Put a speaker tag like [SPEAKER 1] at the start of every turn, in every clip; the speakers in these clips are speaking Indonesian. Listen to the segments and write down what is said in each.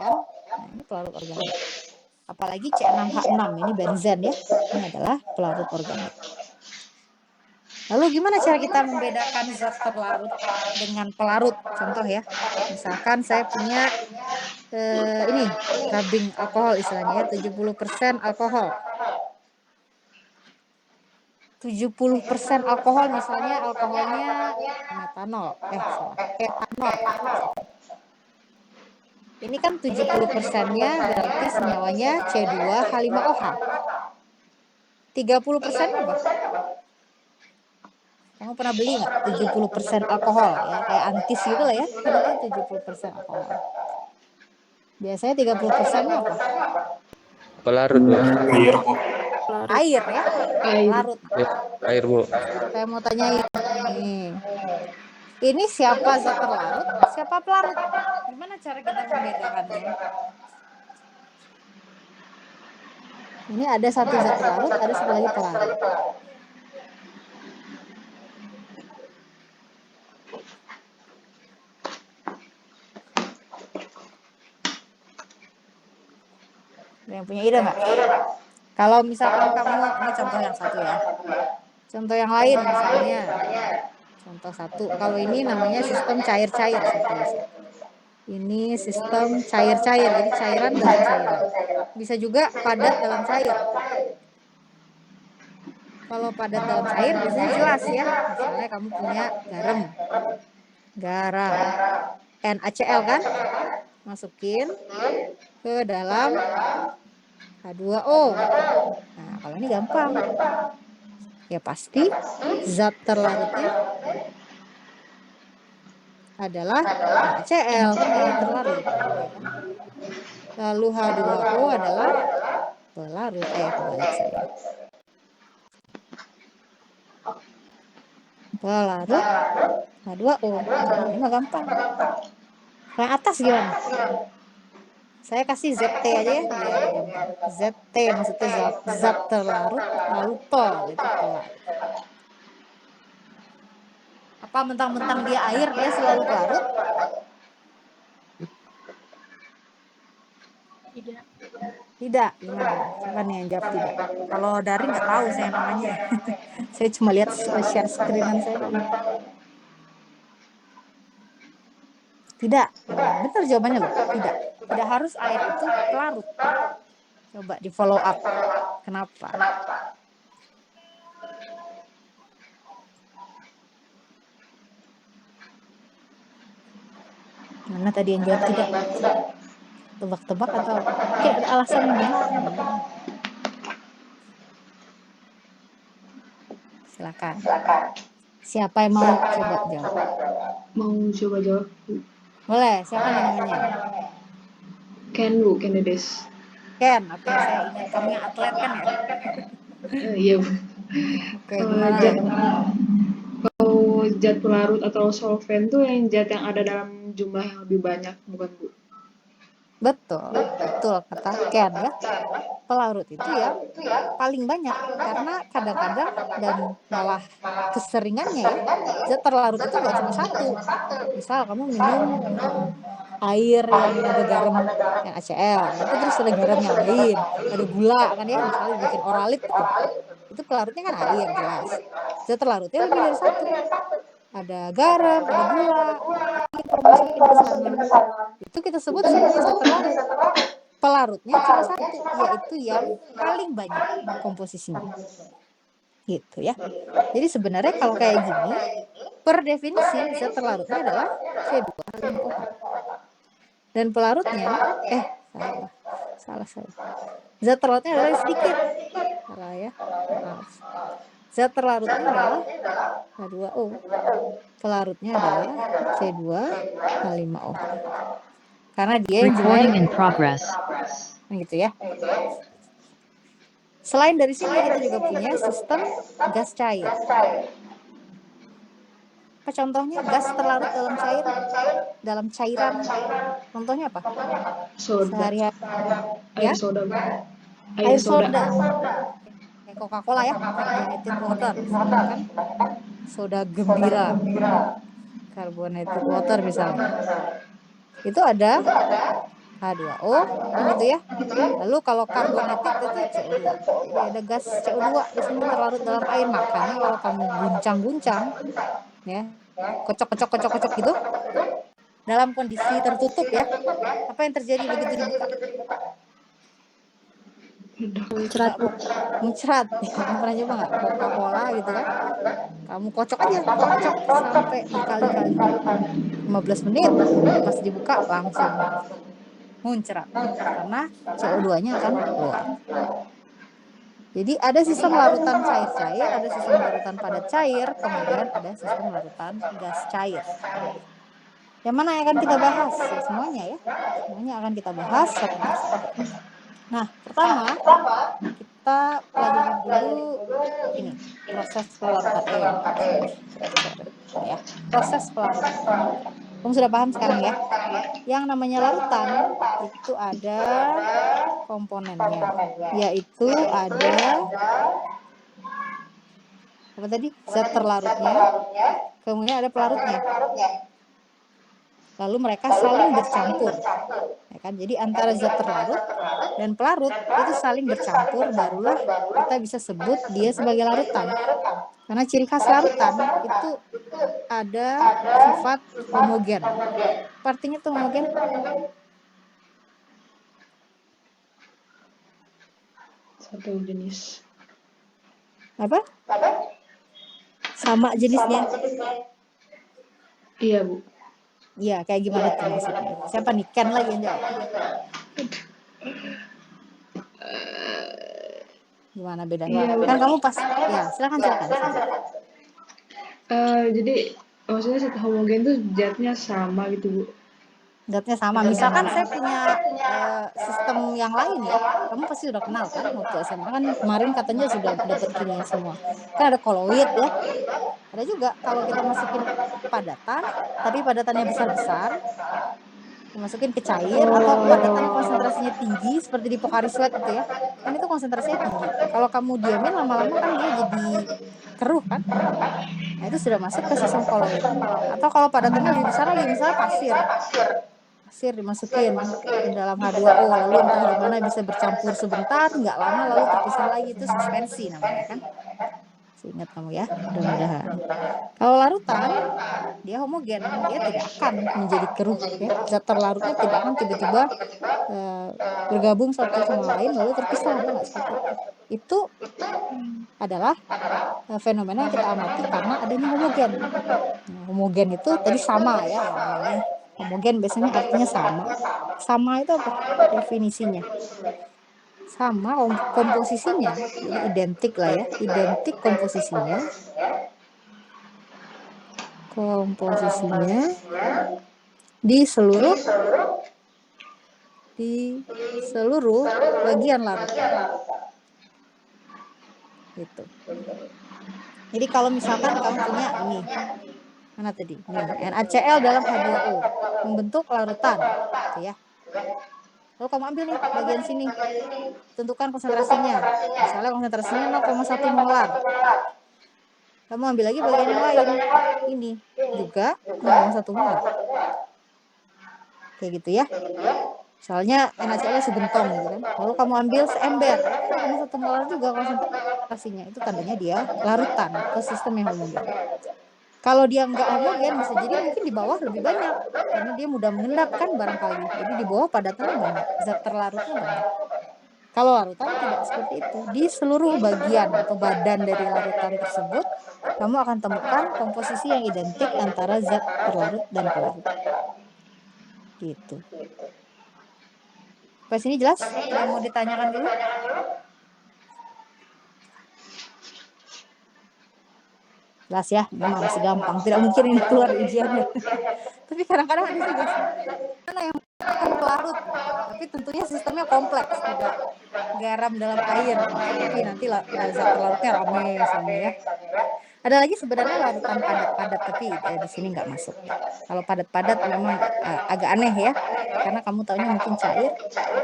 [SPEAKER 1] kan? Nah, ini pelarut organik. Apalagi C6H6 ini benzen ya. Ini adalah pelarut organik. Lalu gimana cara kita membedakan zat terlarut dengan pelarut? Contoh ya. Misalkan saya punya ini rubbing alkohol istilahnya ya, 70% alkohol. 70% alkohol misalnya alkoholnya metanol. Etanol. Ini kan 70%-nya berarti senyawanya C2H5OH. 30%-nya apa? Kamu pernah beli nggak 70% alkohol ya? Kayak antis gitu lah ya. Kan itu 70% alkohol. Biasanya 30%-nya apa?
[SPEAKER 2] Pelarut, Bu.
[SPEAKER 3] Air, Bu.
[SPEAKER 1] Air ya. Larut.
[SPEAKER 2] Air, Bu.
[SPEAKER 1] Saya mau tanyain nih. Ini siapa zat terlarut, siapa pelarut? Gimana cara kita membedakannya? Ini ada satu zat terlarut, ada satu lagi pelarut. Ada yang punya ide nggak? Kalau misalkan kamu, ini contoh yang satu ya. Contoh yang lain misalnya. Contoh satu, kalau ini namanya sistem cair-cair, saya tulis ya. Ini sistem cair-cair, jadi cairan dalam cairan. Bisa juga padat dalam cair. Kalau padat dalam cair biasanya jelas ya. Misalnya kamu punya garam. NaCl kan? Masukin ke dalam H2O. Nah, kalau ini gampang. Ya pasti zat terlarutnya adalah NaCl, kan dia yang terlarut. Ya kan? Lalu H2O adalah pelarut. Kebalik saya. Pelarut H2O. Nah, ini mah gampang. Yang atas gimana? Saya kasih ZT aja ya, biar gampang. ZT maksudnya zat terlarut, lalu pel, itu pelarut. Apa mentang-mentang dia air, dia selalu pelarut? Tidak, gimana? Coba nih yang jawab tidak. Kalau daring nggak tahu saya namanya ya. Saya cuma lihat share screenan saya tadi. Tidak. Benar jawabannya loh. Tidak. Tidak harus air itu pelarut. Coba di follow up. Kenapa? Mana tadi yang jawab tidak? Tebak-tebak atau mungkin ada alasan yang benar? Silakan. Siapa yang mau coba jawab?
[SPEAKER 4] Mau coba jawab?
[SPEAKER 1] Boleh. Siapa nih namanya?
[SPEAKER 4] Ken, Bu, Kennedy.
[SPEAKER 1] Ken, oke, saya ingat kamu yang atlet kan ya?
[SPEAKER 4] Iya, Bu.
[SPEAKER 1] Oke, gimana?
[SPEAKER 4] Kalau zat pelarut atau solvent tuh yang zat yang ada dalam jumlah yang lebih banyak, bukan, Bu?
[SPEAKER 1] Betul kata Ken ya. Pelarut itu yang paling banyak karena kadang-kadang dan malah keseringannya ya, zat terlarut itu nggak cuma satu. Misal kamu minum air yang ada garam NaCl, tapi terus ada garam yang lain, ada gula kan ya, misalnya bikin oralit tuh, itu pelarutnya kan air jelas. Zat terlarutnya lebih dari satu, ada garam, ada gula, ada air kalau masukin ke sana. Itu kita sebut sebagai zat terlarut. Pelarutnya cuma satu, yaitu yang paling banyak komposisinya. Gitu ya. Jadi sebenarnya kalau kayak gini, per definisi zat terlarutnya adalah C2H5OH. Dan pelarutnya, salah saya. Zat terlarutnya adalah sedikit. Salah ya, maaf. Zat terlarutnya adalah H2O. Pelarutnya adalah C2H5OH. Karena dia yang
[SPEAKER 5] Recording in progress.
[SPEAKER 1] Gitu ya. Selain dari sini kita juga punya sistem gas cair. Apa contohnya? Gas terlarut dalam cair, dalam cairan. Contohnya apa?
[SPEAKER 4] Soda.
[SPEAKER 1] Sehari-hari.
[SPEAKER 4] Air
[SPEAKER 1] Ya?
[SPEAKER 4] soda.
[SPEAKER 1] Air soda. Kayak Coca-Cola ya, carbonated water. Kan? Soda gembira. Carbonated water misalnya. Itu ada H2O, kan gitu ya. Lalu kalau karbonated itu CO2. Jadi ada gas CO2 di sini terlarut dalam air. Makanya kalau kamu guncang-guncang, ya, kocok gitu, dalam kondisi tertutup ya, apa yang terjadi begitu dibuka?
[SPEAKER 4] Muncrat, Bu.
[SPEAKER 1] Muncrat. Kamu pernah coba nggak Coca-Cola gitu kan? Kamu kocok aja, kocok sampai berkali-kali. 15 menit, pas dibuka langsung muncrat. Karena CO2-nya akan keluar. Jadi ada sistem larutan cair-cair, ada sistem larutan padat cair, kemudian ada sistem larutan gas cair. Yang mana yang akan kita bahas? Ya semuanya ya. Semuanya akan kita bahas satu persatu. Nah, pertama kita pelajari dulu ini, proses pelarutan. Sorry. Ya, proses pelarutan. Kamu sudah paham sekarang ya? Yang namanya larutan itu ada komponennya, yaitu ada apa tadi? Zat terlarutnya, kemudian ada pelarutnya. Lalu mereka saling bercampur. Ya kan? Jadi antara zat terlarut dan pelarut itu saling bercampur, barulah kita bisa sebut dia sebagai larutan. Karena ciri khas larutan itu ada sifat homogen. Apa artinya tuh homogen?
[SPEAKER 4] Satu jenis.
[SPEAKER 1] Apa? Sama jenisnya.
[SPEAKER 4] Iya, Bu.
[SPEAKER 1] Iya, kayak gimana tuh maksudnya? Siapa nih? Ken lagi yang jawab. Gimana bedanya?
[SPEAKER 4] Iya, Bu.
[SPEAKER 1] Kan kamu pas, ya silakan.
[SPEAKER 4] Jadi maksudnya zat homogen tuh zatnya sama gitu, Bu.
[SPEAKER 1] Zatnya sama. Misalkan saya punya sistem yang lain ya. Kamu pasti udah kenal kan waktu SMA kan kemarin katanya sudah dapat kimia semua. Kan ada koloid ya. Ada juga kalau kita masukin padatan, tapi padatannya besar-besar, dimasukin ke cair atau padatan yang konsentrasinya tinggi seperti di Pocari Sweat itu ya. Kan itu konsentrasinya tinggi. Kalau kamu diamin lama-lama kan dia jadi keruh kan? Nah, itu sudah masuk ke sistem koloid. Atau kalau padatannya lebih besar lagi, misalnya pasir dimasukin ke dalam H2O, lalu entah gimana bisa bercampur sebentar, nggak lama lalu terpisah lagi, itu suspensi namanya kan. Ingat kamu ya, mudah-mudahan. Kalau larutan, dia homogen, dia tidak akan menjadi keruh ya. Zat terlarutnya tidak akan tiba-tiba bergabung satu sama lain lalu terpisah, ada nggak seperti itu. Itu adalah fenomena yang kita amati karena adanya homogen. Nah, homogen itu tadi sama ya, yang namanya homogen biasanya artinya sama. Sama itu apa definisinya? Sama komposisinya, jadi identik lah ya, identik komposisinya di seluruh bagian larutan gitu. Jadi kalau misalkan kamu punya ini, mana tadi? Nih, NaCl dalam H2O membentuk larutan, gitu ya. Lalu kamu ambil nih bagian sini, tentukan konsentrasinya. Misalnya konsentrasinya 0,1 molar. Kamu ambil lagi bagian yang lain, ini juga 0,1 molar. Kayak gitu ya. Misalnya NaCl-nya segentong gitu kan. Lalu kamu ambil seember, ya 0,1 molar juga konsentrasinya. Itu tandanya dia larutan atau sistem yang homogen. Kalau dia nggak homogen, bisa jadi mungkin di bawah lebih banyak. Karena dia mudah mengendap kan barangkali. Jadi di bawah padatannya banyak, zat terlarutnya banyak. Kalau larutan tidak seperti itu. Di seluruh bagian atau badan dari larutan tersebut, kamu akan temukan komposisi yang identik antara zat terlarut dan pelarut. Gitu. Pas ini jelas? Ada yang mau ditanyakan dulu? Jelas ya, memang masih gampang. Tidak mungkin ini keluar ujiannya. Tapi kadang-kadang ada juga sih. Mana yang pelarut, tapi tentunya sistemnya kompleks, tidak garam dalam air, tapi nanti zat terlarutnya rame misalnya ya. Ada lagi sebenarnya larutan padat-padat, tapi di sini nggak masuk ya. Kalau padat-padat memang agak aneh ya, karena kamu taunya mungkin cair.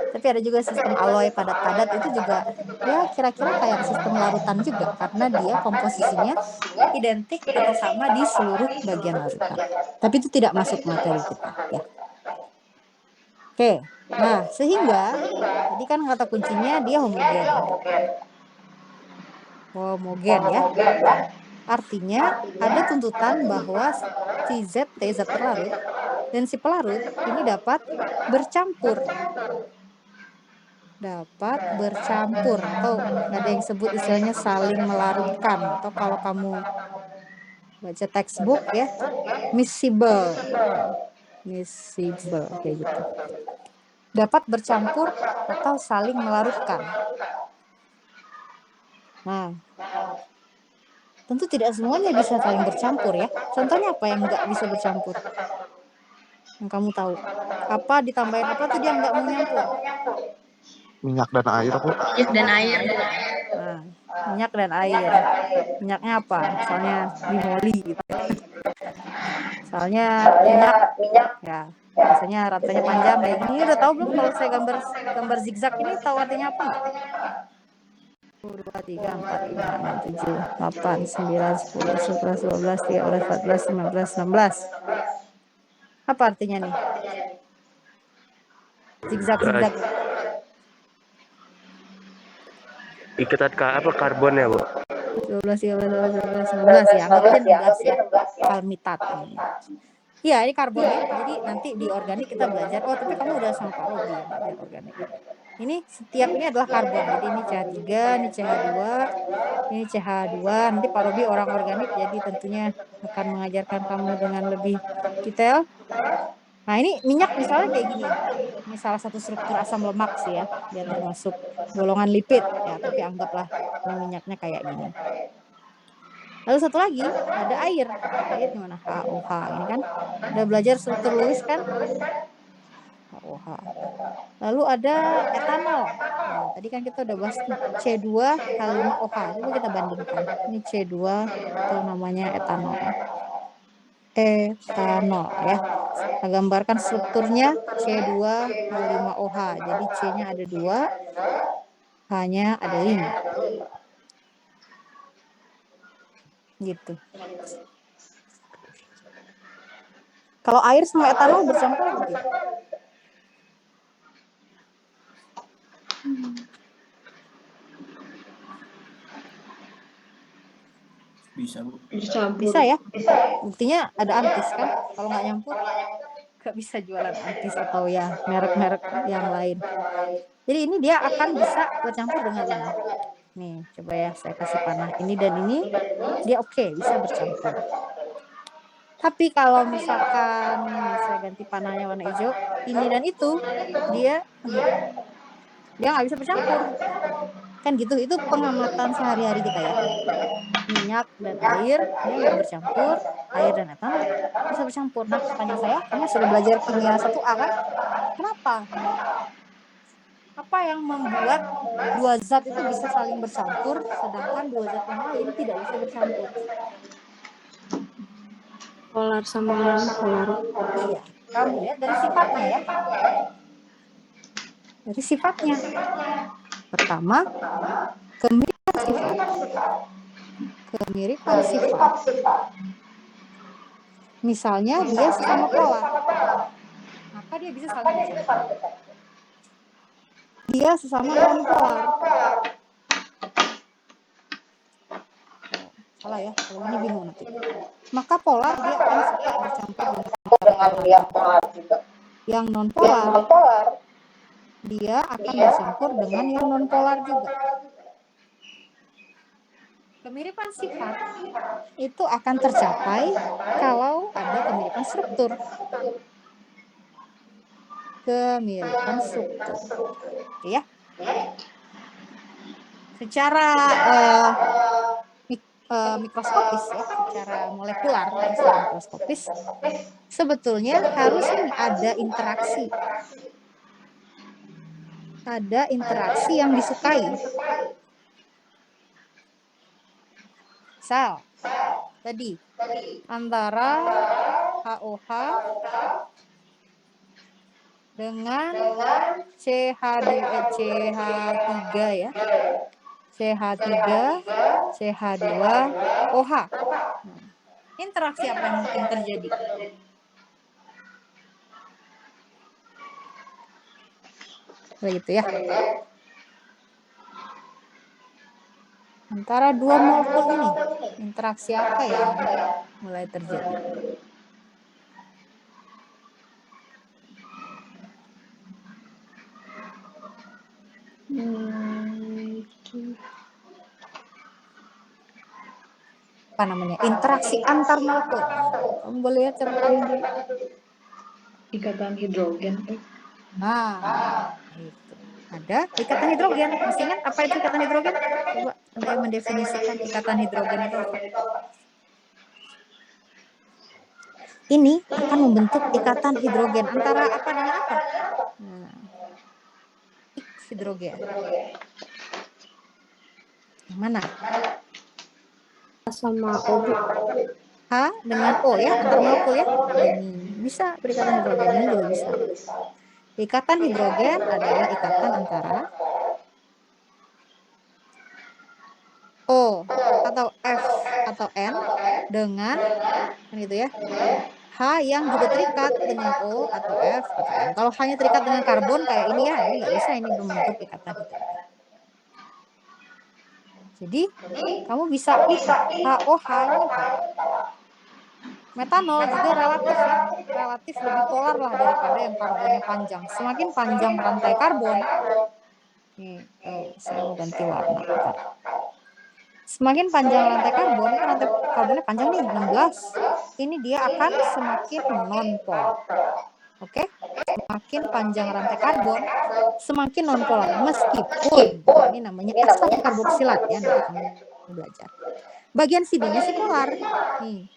[SPEAKER 1] Tapi ada juga sistem aloy padat-padat, itu juga ya kira-kira kayak sistem larutan juga, karena dia komposisinya identik atau sama di seluruh bagian larutan. Tapi itu tidak masuk materi kita ya. Oke. Nah, sehingga tadi kan kata kuncinya dia homogen. Homogen ya. Artinya ada tuntutan bahwa si ZT, zat terlarut, dan si pelarut ini dapat bercampur. Dapat bercampur atau ada yang sebut istilahnya saling melarutkan, atau kalau kamu baca textbook ya, miscible. Miscible kayak gitu. Dapat bercampur atau saling melarutkan. Nah, tentu tidak semuanya bisa saling bercampur ya. Contohnya apa yang nggak bisa bercampur? Yang kamu tahu. Apa ditambahin apa tuh dia nggak mau nyampur?
[SPEAKER 3] Minyak dan air, Bu.
[SPEAKER 4] Minyak dan air.
[SPEAKER 1] Nah, minyak dan air. Minyaknya apa? Misalnya bimoli gitu. Misalnya minyak ya, biasanya rantainya panjang kayak gini. Ini udah tahu belum kalau saya gambar zigzag ini tahu artinya apa nggak? 1, 2, 3, 4, 5, 6, 7, 8, 9, 10, 11, 12, 13, 14, 15, 16. Apa artinya nih? Zigzag.
[SPEAKER 2] Ikatan karbon ya, Bu?
[SPEAKER 1] 12, 13, 14, 15 ya. Anggap aja 16 ya. Almitat. Iya, ini karbon ya. Jadi nanti di organik kita belajar. Oh, tapi kamu udah sama Pak Robi yang belajar organik. Ini setiap ini adalah karbon. Jadi ini CH3, ini CH2, ini CH2. Nanti Pak Robi orang organik, jadi tentunya akan mengajarkan kamu dengan lebih detail. Nah, ini minyak misalnya kayak gini. Ini salah satu struktur asam lemak sih ya. Dia termasuk golongan lipid ya, tapi anggaplah ini minyaknya kayak gini. Lalu satu lagi, ada air. Air gimana? HOH. Ini kan udah belajar struktur Lewis kan? HOH. Lalu ada etanol. Nah, tadi kan kita udah bahas C2H5OH. Coba kita bandingkan. Ini C2 atau namanya etanol. Etanol ya. Kita gambarkan strukturnya C2H5OH. Jadi C-nya ada 2, H-nya ada 5. Gitu. Kalau air sama etanol bercampur atau tidak?
[SPEAKER 5] Bisa, Bu.
[SPEAKER 4] Dicampur.
[SPEAKER 1] Bisa ya? Buktinya ada antis kan? Kalau nggak nyampur, nggak bisa jualan antis atau ya merek-merek yang lain. Jadi ini dia akan bisa bercampur dengan ini. Nih, coba ya saya kasih panah ini dan ini, dia oke, bisa bercampur. Tapi kalau misalkan ini saya ganti panahnya warna hijau, ini dan itu, dia nggak bisa bercampur. Kan gitu, itu pengamatan sehari-hari kita ya. Minyak dan air, dia nggak bercampur, air dan etanol bisa bercampur. Nah, pertanyaan saya, kamu sudah belajar kimia 1A kan? Kenapa? Apa yang membuat dua zat itu bisa saling bercampur, sedangkan dua zat yang lain tidak bisa bercampur?
[SPEAKER 4] Polar sama non-polar.
[SPEAKER 1] Iya, kamu lihat dari sifatnya ya. Dari sifatnya. Pertama, kemiripan sifat. Misalnya dia sesama polar, maka dia bisa saling bercampur. Dia sesama non-polar. Salah ya, kalau ini bingung nanti. Maka polar dia akan suka bercampur dengan yang polar juga. Yang non-polar dia akan bercampur dengan yang non-polar juga. Kemiripan sifat itu akan tercapai kalau ada kemiripan struktur. Kemiripan struktur. Oke ya. Secara mikroskopis ya, secara molekular, secara mikroskopis, sebetulnya harus ini ada interaksi. Ada interaksi yang disukai. Misal, tadi antara HOH dengan CH3 ya. CH3, CH2, OH. Interaksi apa yang mungkin terjadi? Begitu ya. Antara dua molekul ini, interaksi apa yang mulai terjadi? Apa namanya? Interaksi antar molekul. Kamu boleh lihat catatan di
[SPEAKER 4] Ikatan hidrogen.
[SPEAKER 1] Nah, itu. Ada ikatan hidrogen. Masih ingat apa itu ikatan hidrogen? Coba ada yang mendefinisikan ikatan hidrogen itu apa? Ini akan membentuk ikatan hidrogen antara apa dengan apa? Nah, hidrogen. Yang mana?
[SPEAKER 4] Sama O.
[SPEAKER 1] H dengan O ya, antar molekul ya. Ini bisa berikatan hidrogen, ini juga bisa. Ikatan hidrogen adalah ikatan antara O atau F atau N dengan gitu ya. H yang juga terikat dengan O atau F atau N. Kalau hanya terikat dengan karbon kayak ini ya, ini nggak bisa ini membentuk ikatan hidrogen. Jadi kamu bisa HOH ini polar. Metanol juga relatif ya, relatif lebih polar lah daripada yang karbonnya panjang. Semakin panjang rantai karbon, nih, saya mau ganti warna. Bentar. Semakin panjang rantai karbon, ini kan rantai karbonnya panjang nih, 16. Ini dia akan semakin non-polar. Oke? Semakin panjang rantai karbon, semakin non-polar. Meskipun, ini namanya ekstrak karboksilat ya, nanti kamu belajar. Bagian sininya sih polar. Nih.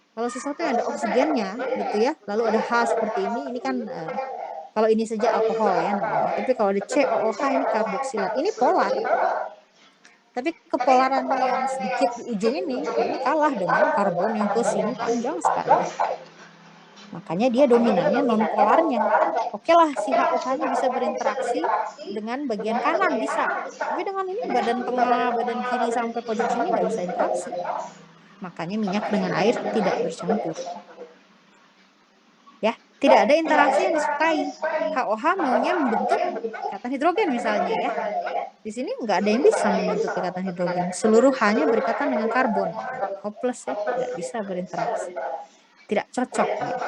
[SPEAKER 1] Kalau sesuatu yang ada oksigennya gitu ya, lalu ada H seperti ini kan kalau ini saja alkohol ya namanya. Tapi kalau ada COOH ini karboksilat, ini polar. Tapi kepolarannya yang sedikit di ujung ini kalah dengan karbon yang ke sini panjang sekali. Makanya dia dominannya non-polarnya. Oke lah si HOH-nya bisa berinteraksi dengan bagian kanan bisa. Tapi dengan ini badan tengah, badan kiri sampai pojok sini nggak bisa interaksi. Makanya minyak dengan air tidak bercampur. Ya, tidak ada interaksi yang disukai. HOH maunya membentuk ikatan hidrogen misalnya ya. Di sini nggak ada yang bisa membentuk ikatan hidrogen. Seluruh H-nya berikatan dengan karbon. Hopeless ya, tidak bisa berinteraksi. Tidak cocok ya.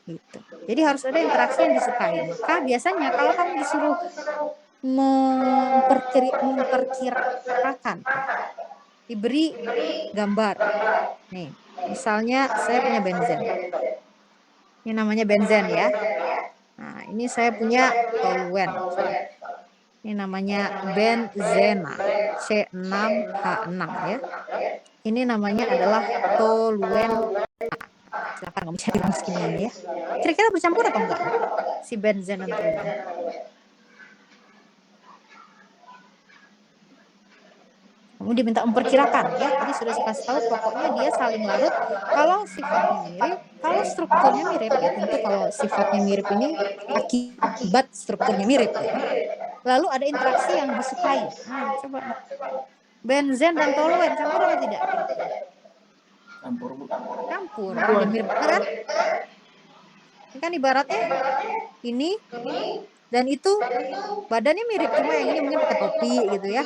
[SPEAKER 1] Gitu. Jadi harus ada interaksi yang disukai. Maka biasanya kalau kamu disuruh memperkirakan ya, diberi gambar. Nih, misalnya saya punya benzen. Ini namanya benzen ya. Nah, ini saya punya toluen. Ini namanya benzena, C6H6 ya. Ini namanya adalah toluen. Silakan kamu cari rumus kimianya ya. Kira-kira bercampur atau enggak? Si benzen dan toluen. Kamu diminta memperkirakan ya. Tadi sudah saya kasih tahu pokoknya dia saling larut kalau sifatnya mirip, kalau strukturnya mirip ya. Tentu kalau sifatnya mirip ini akibat strukturnya mirip ya. Lalu ada interaksi yang disukai. Nah, coba benzen dan toluen campur atau tidak kira-kira?
[SPEAKER 5] Campur, Bu.
[SPEAKER 1] Campur. Ada mirip kan? Ini kan ibaratnya ini dan itu badannya mirip, cuma yang ini mungkin pakai topi gitu ya.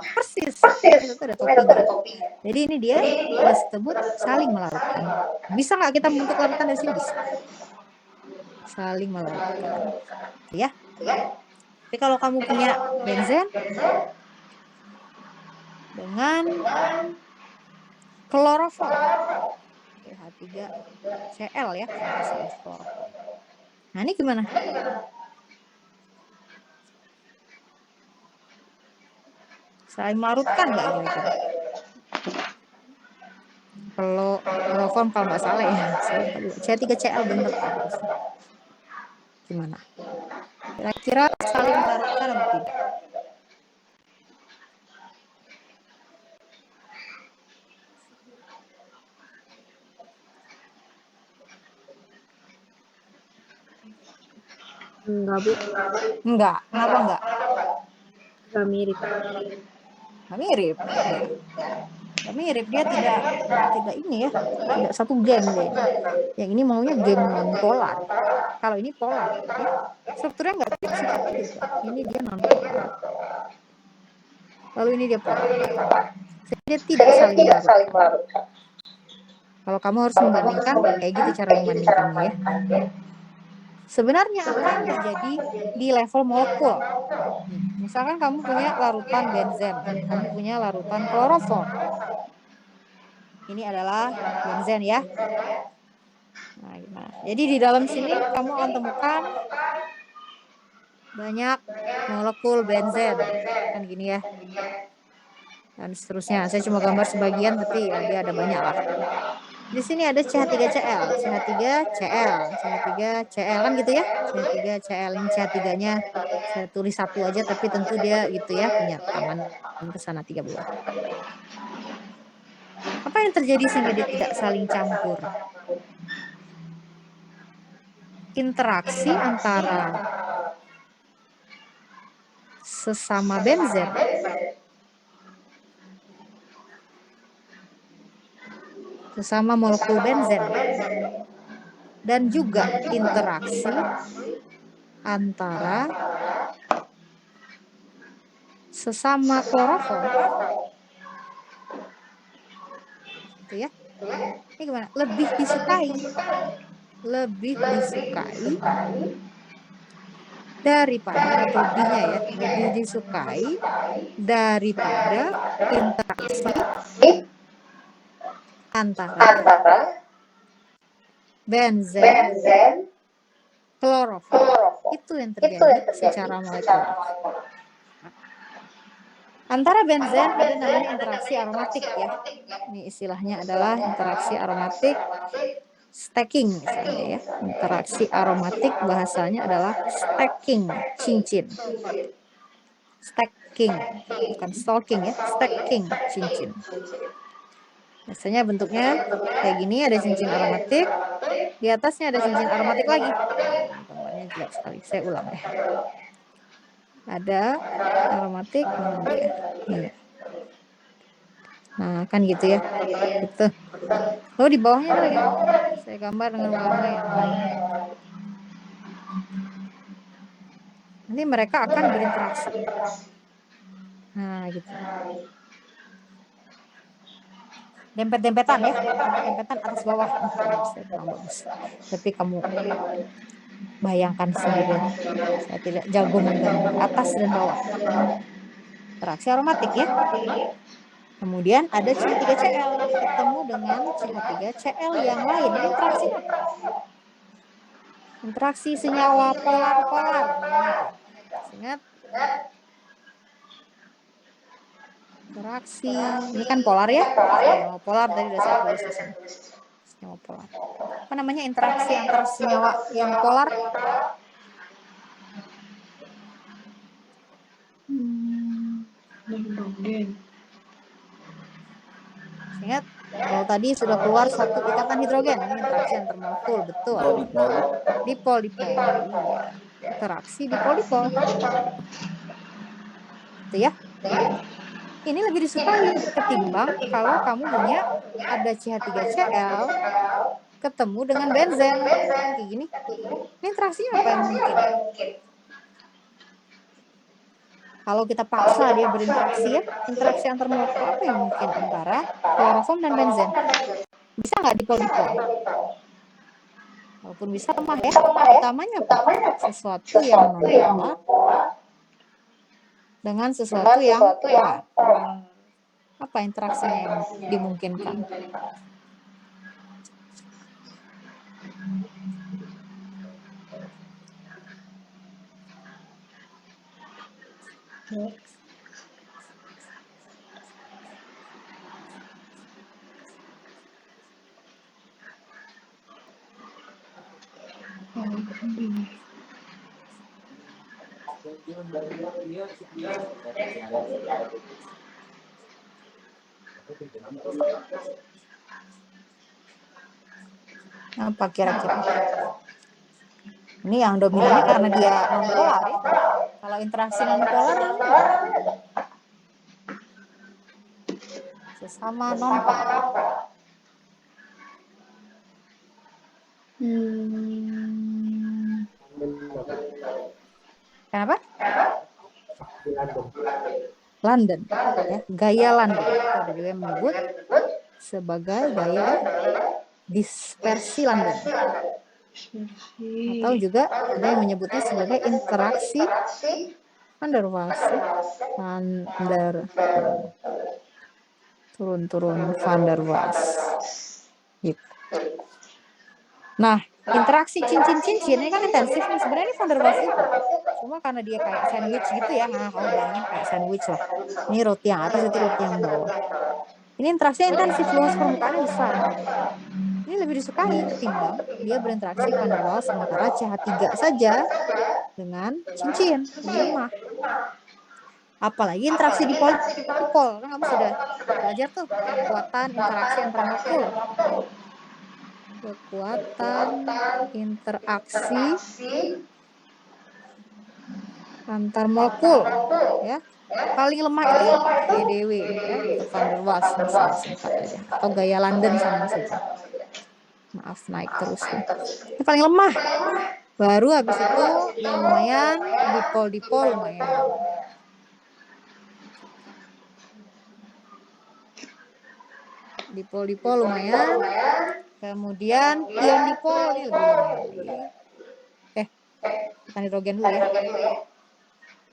[SPEAKER 1] Persis. Itu ada topinya. Jadi ini dia disebut saling melarutkan. Bisa nggak kita membentuk larutan dari sini? Bisa. Saling melarutkan. Ya. Tapi kalau kamu punya benzen dengan kloroform, H3Cl ya, kloroform. Nah ini gimana? Saling melarutkan nggak kira-kira? Kalau kloroform kalau nggak salah ya, C3Cl bener kan? Gimana? Kira-kira saling melarutkan atau tidak?
[SPEAKER 4] Enggak, Bu.
[SPEAKER 1] Enggak. Kenapa enggak?
[SPEAKER 4] Enggak mirip.
[SPEAKER 1] Nggak mirip. Ya. mirip, dia tidak ini ya, tidak satu geng dia ini. Yang ini maunya geng non polar. Kalau ini polar ya, strukturnya nggak beda, sifatnya juga. Ini dia non polar, lalu ini dia polar. Jadi dia tidak saling melarutkan. Kalau kamu harus membandingkan, kayak gitu cara membandingkannya ya. Sebenarnya apa yang terjadi di level molekul? Misalkan kamu punya larutan benzen, kamu punya larutan kloroform. Ini adalah benzen ya. Nah, jadi di dalam sini kamu akan temukan banyak molekul benzen, kan gini ya. Dan seterusnya. Saya cuma gambar sebagian, tapi ya dia ada banyak lah. Di sini ada CH3Cl, CH3Cl, CH3Cl kan gitu ya. CH3Cl ini CH3-nya saya tulis satu aja, tapi tentu dia gitu ya, punya tangan ke sana 3 buah. Apa yang terjadi sehingga dia tidak saling campur? Interaksi antara sesama benzen sesama molekul benzen ya, dan juga interaksi antara sesama kloroform, gitu ya. Ini gimana? Lebih disukai daripada, atau lebihnya ya, lebih disukai daripada interaksi antara benzen kloroform. Itu yang terjadi secara molekular. Antara benzen ada namanya interaksi aromatik ya. Ini istilahnya adalah interaksi aromatik stacking misalnya ya. Interaksi aromatik bahasanya adalah stacking cincin. Stacking, bukan stalking ya, stacking cincin. Biasanya bentuknya kayak gini, ada cincin aromatik, di atasnya ada cincin aromatik lagi. Ini gambarnya jelek sekali, saya ulang ya. Ada aromatik, mana dia? Ini. Nah, kan gitu ya. Gitu. Oh, di bawahnya ada lagi. Saya gambar dengan warna yang lain. Nanti mereka akan berinteraksi. Nah, gitu. Dempet-dempetan ya. Dempet-dempetan atas bawah. Gambar saya kurang bagus. Tapi kamu bayangkan sendiri. Saya tidak jago menggambar atas dan bawah. Interaksi aromatik ya. Kemudian ada CH3Cl ketemu dengan CH3Cl yang lain. Ini interaksi apa? Interaksi senyawa polar-polar namanya tuh. Ingat? Interaksi, ini kan polar ya. Senyawa polar tadi udah saya tulis di sini. Senyawa polar. Apa namanya interaksi antar senyawa yang polar?
[SPEAKER 4] Hidrogen.
[SPEAKER 1] Ingat, kalau tadi sudah keluar satu ikatan hidrogen, ini interaksi antar molekul, betul. Dipol-dipol, iya. Interaksi dipol-dipol. Itu ya. Ini lebih disukai ketimbang kalau kamu punya ada CH3Cl ketemu dengan benzen. Kan kayak gini. Ini interaksinya apa yang mungkin? Kalau kita paksa dia berinteraksi ya, interaksi antar molekul apa yang mungkin antara kloroform dan benzen? Bisa nggak dipol-dipol? Walaupun bisa lemah ya. Utamanya apa? Sesuatu yang non-polar dengan sesuatu yang polar. Apa interaksinya yang dimungkinkan? Apa kira-kira? Ini yang dominannya karena dia non-polar ya. Kalau interaksi non-polar namanya apa? sesama non-par. Kenapa? London, ya, gaya London. Ada juga yang menyebut sebagai gaya dispersi London. Atau juga ada yang menyebutnya sebagai interaksi van der Waals. Turun van der Waals. Gitu. Nah, interaksi cincin-cincin ini kan intensif nih. Sebenarnya ini van der Waals juga. Cuma karena dia kayak sandwich gitu ya. Nah, kamu bayangin kayak sandwich lah. Ini roti yang atas, itu roti yang bawah. Ini interaksi intensif, luas permukaannya besar. Ini lebih disukai ketimbang dia berinteraksi van der Waals sementara CH3 saja dengan cincin, lebih lemah. Apalagi interaksi dipol. Kan kamu sudah belajar tuh kekuatan interaksi antar molekul. Kekuatan interaksi antar molekul, ya. Paling lemah itu VDW, ya, atau van der Waals misalnya singkat aja, atau gaya London sama saja. Maaf, naik terus nih. Ini paling lemah. Baru habis itu yang lumayan dipol lumayan. Dipol lumayan. Kemudian ion dipol ini lebih lumayan lagi. Ikatan hidrogen dulu ya.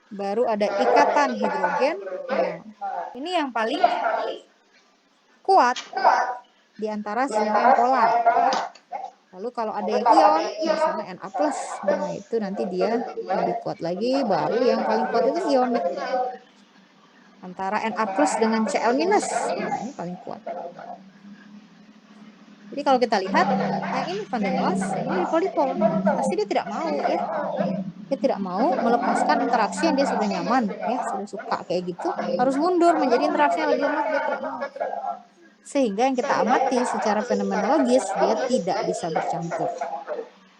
[SPEAKER 1] Baru ada ikatan hidrogen. Nah, ini yang paling kuat di antara semua yang polar. Lalu kalau ada yang ion, misalnya Na+, nah itu nanti dia lebih kuat lagi. Baru yang paling kuat itu ion nih. Antara Na+ dengan Cl-, nah ini paling kuat. Jadi kalau kita lihat, yang ini van der Waals, yang ini dipol. Pasti dia tidak mau ya. Dia tidak mau melepaskan interaksi yang dia sudah nyaman, ya, sudah suka kayak gitu. Harus mundur menjadi interaksi yang lebih lemah, dia tidak mau. Sehingga yang kita amati secara fenomenologis, dia tidak bisa bercampur.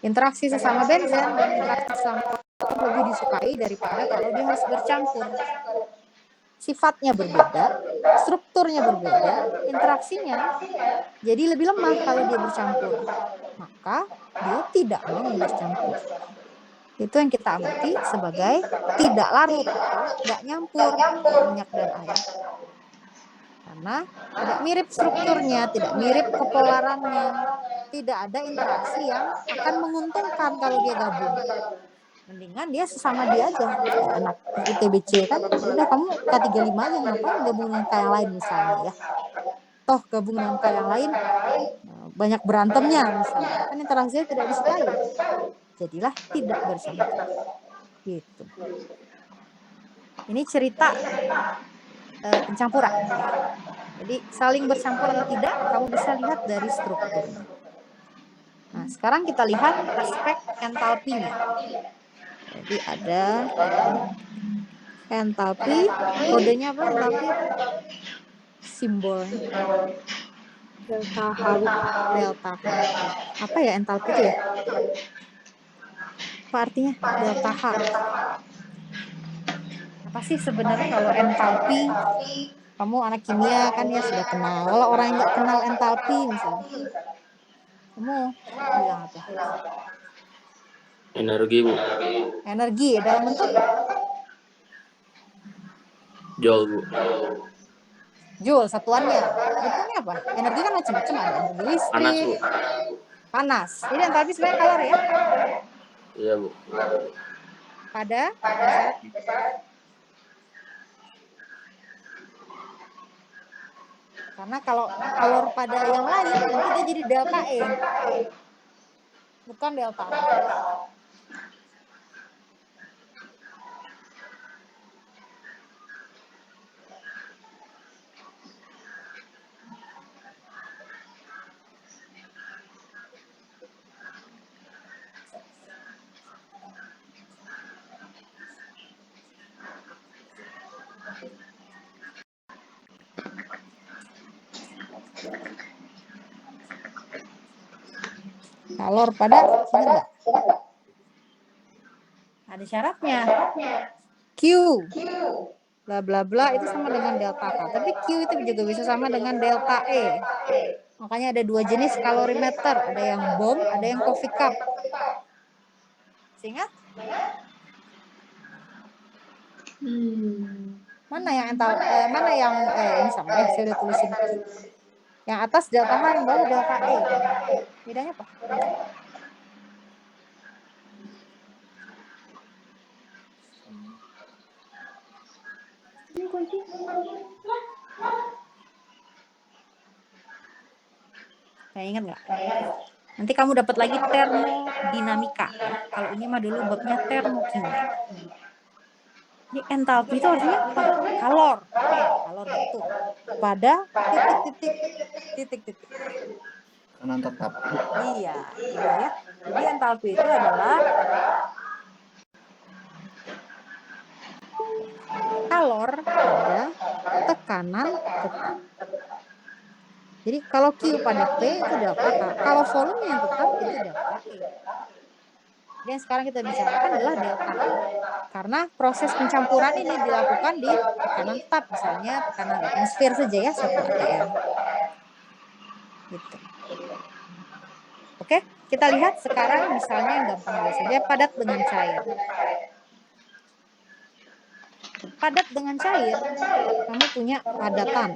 [SPEAKER 1] Interaksi sesama benzen dan interaksi sesama lebih disukai daripada kalau dia harus bercampur. Sifatnya berbeda, strukturnya berbeda, interaksinya jadi lebih lemah kalau dia bercampur. Maka dia tidak mau bercampur. Itu yang kita amati sebagai tidak larut, nggak nyampur minyak dan air. Karena tidak mirip strukturnya, tidak mirip kepolarannya, tidak ada interaksi yang akan menguntungkan kalau dia gabung. Mendingan dia sesama dia aja, kayak anak ITBC kan, udah kamu K35 aja, ngapain gabung dengan K yang lain misalnya ya. Toh gabung dengan K yang lain banyak berantemnya misalnya, kan interaksinya tidak disukai. Jadilah tidak bercampur. Gitu. Ini cerita pencampuran. Jadi saling bercampur atau tidak, kamu bisa lihat dari strukturnya. Nah, sekarang kita lihat aspek entalpinya. Jadi ada entalpi, kodenya apa entalpi? Simbolnya
[SPEAKER 4] Delta H.
[SPEAKER 1] delta H. Apa ya entalpi itu ya? Apa artinya delta H? Apa sih sebenarnya kalau entalpi? Kamu anak kimia kan ya sudah kenal. Kalau orang yang nggak kenal entalpi misalnya, kamu bilang apa?
[SPEAKER 5] Energi, Bu.
[SPEAKER 1] Energi dalam bentuk
[SPEAKER 5] Joule, Bu.
[SPEAKER 1] joule satuannya. Bentuknya apa? Energi kan macam-macam, ada energi listrik,
[SPEAKER 5] Panas, Bu.
[SPEAKER 1] panas. Jadi entalpi sebenarnya kalor ya.
[SPEAKER 5] Iya, Bu.
[SPEAKER 1] Pada dasar karena kalau kalor pada yang lain nanti dia jadi delta E. Bukan delta A. Kalor pada, ingat nggak? Ada syaratnya. Q. bla bla bla itu sama dengan delta K. Tapi Q itu juga bisa sama dengan delta E. Makanya ada dua jenis kalorimeter, ada yang bom, ada yang coffee cup. Ingat? Mana yang ini sama saya udah tulisin Q. Yang atas delta H, yang bawah delta E. Bedanya apa? Ingat nggak? Nanti kamu dapat lagi termodinamika ya. Kalau ini mah dulu babnya termokimia. Ini entalpi itu artinya apa? Kalor. Oke, kalor gitu. Pada titik.
[SPEAKER 3] Kanan tetap.
[SPEAKER 1] Iya, itu ya. Jadi entalpi itu adalah kalor pada tekanan tetap. Jadi kalau Q pada P itu delta K. Kalau volume yang tetap itu delta E. Dan sekarang kita bicarakan adalah delta A. Karena proses pencampuran ini dilakukan di tekanan tetap. Misalnya tekanan atmosfer saja ya, 1 atm. Gitu. Oke, kita lihat sekarang misalnya yang gampang dulu saja, padat dengan cair. Padat dengan cair, kamu punya padatan.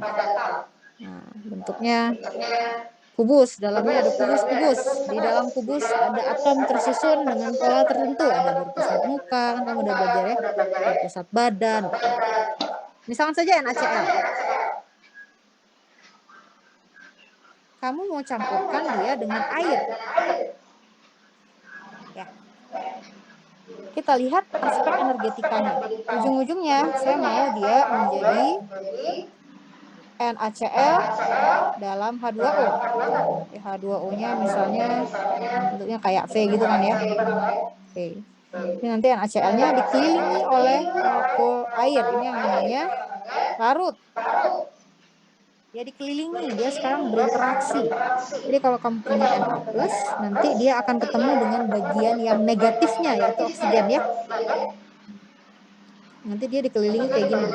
[SPEAKER 1] Nah, bentuknya kubus, dalamnya ada kubus-kubus. Di dalam kubus ada atom tersusun dengan pola tertentu. Ada berpusat muka, kan kamu udah belajar ya. Berpusat badan. Misalkan saja NaCl. Kamu mau campurkan dia dengan air. Ya. Kita lihat aspek energetikanya. Ujung-ujungnya saya mau dia menjadi NaCl dalam H2O. H2O-nya misalnya bentuknya kayak V gitu kan ya. Oke. Ini nanti NaCl-nya dikelilingi oleh molekul air. Ini yang namanya larut. Dia dikelilingi, dia sekarang berinteraksi. Jadi kalau kamu punya Na+, nanti dia akan ketemu dengan bagian yang negatifnya, yaitu oksigen ya. Nanti dia dikelilingi kayak gini.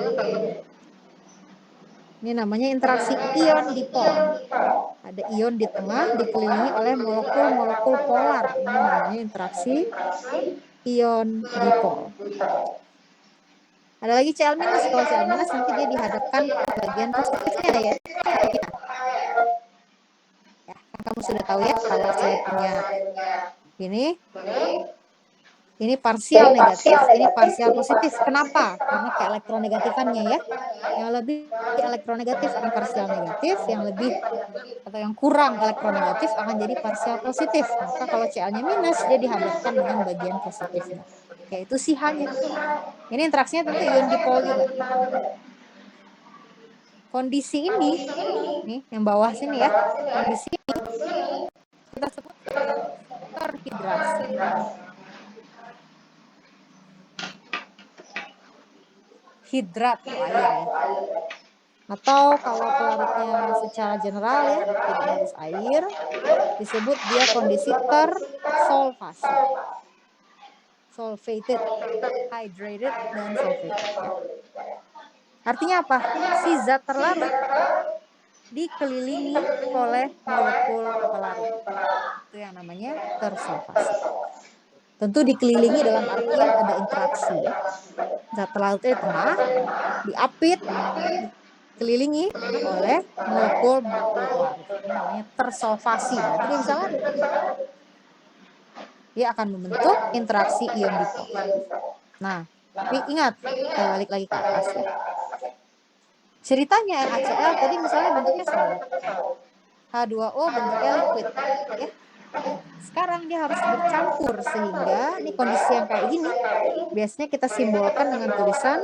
[SPEAKER 1] Ini namanya interaksi ion dipol. Ada ion di tengah dikelilingi oleh molekul-molekul polar. Ini namanya interaksi ion dipol. Ada lagi Cl-. Kalau Cl- nanti dia dihadapkan ke bagian positifnya ya. Ya, kan kamu sudah tahu ya kalau saya punya ini parsial negatif, ini parsial positif. Kenapa? Karena keelektronegatifannya ya. Yang lebih elektronegatif akan parsial negatif, yang lebih atau yang kurang elektronegatif akan jadi parsial positif. Maka kalau Cl-nya minus, dia dihadapkan dengan bagian positifnya, yaitu si H-nya. Ini interaksinya tentu ion dipol juga. Kondisi ini, nih yang bawah sini ya, kondisi ini kita sebut terhidrasi. Hidrat itu air ya. Atau kalau pelarutnya secara general ya, tidak harus air, disebut dia kondisi tersolvasi. Solvated, hydrated, dan solvated ya. Artinya apa? Si zat terlarut dikelilingi oleh molekul pelarut. Itu yang namanya tersolvasi. Tentu dikelilingi dalam artian ada interaksi ya. Zat terlarutnya di tengah, diapit, dikelilingi oleh molekul-molekul pelarut. Ini namanya tersolvasi, berarti dia bisa larut. Dia akan membentuk interaksi ion dipol. Nah, tapi ingat, kita balik lagi ke atas ya. Ceritanya NaCl tadi misalnya bentuknya solid. H2O bentuknya liquid ya. Sekarang dia harus bercampur sehingga ini kondisi yang kayak gini biasanya kita simbolkan dengan tulisan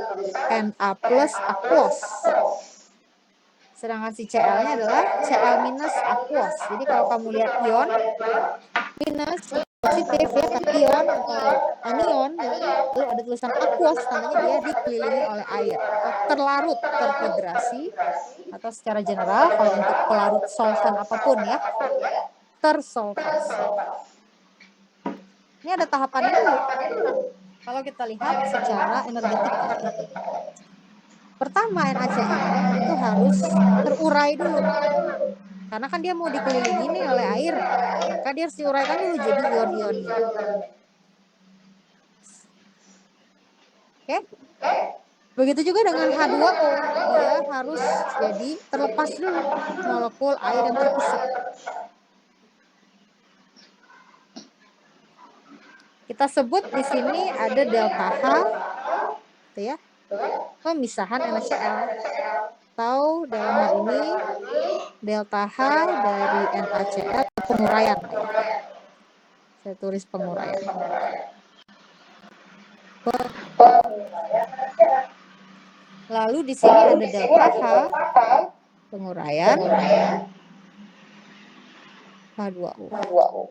[SPEAKER 1] Na+ aquos. Sedangkan si Cl-nya adalah Cl- aquos. Jadi kalau kamu lihat ion minus positif ya, ion atau anion lalu ada tulisan aquos, tandanya dia dikelilingi oleh air atau terlarut, terhidrasi, atau secara general kalau untuk pelarut solvent apapun ya, tersolvasi. Ini ada tahapannya dulu. Kalau kita lihat secara energetika ya. Pertama NaCl itu harus terurai dulu. Karena kan dia mau dikelilingi nih oleh air. Maka dia harus diuraikan dulu jadi ion-ionnya. Oke? Begitu juga dengan H2O, dia harus jadi terlepas dulu molekul air yang terpusat. Kita sebut di sini ada delta H, gitu ya, pemisahan NaCl. Atau dalam hal ini delta H dari NaCl penguraian. Saya tulis penguraian. Lalu di sini ada delta H penguraian H2O.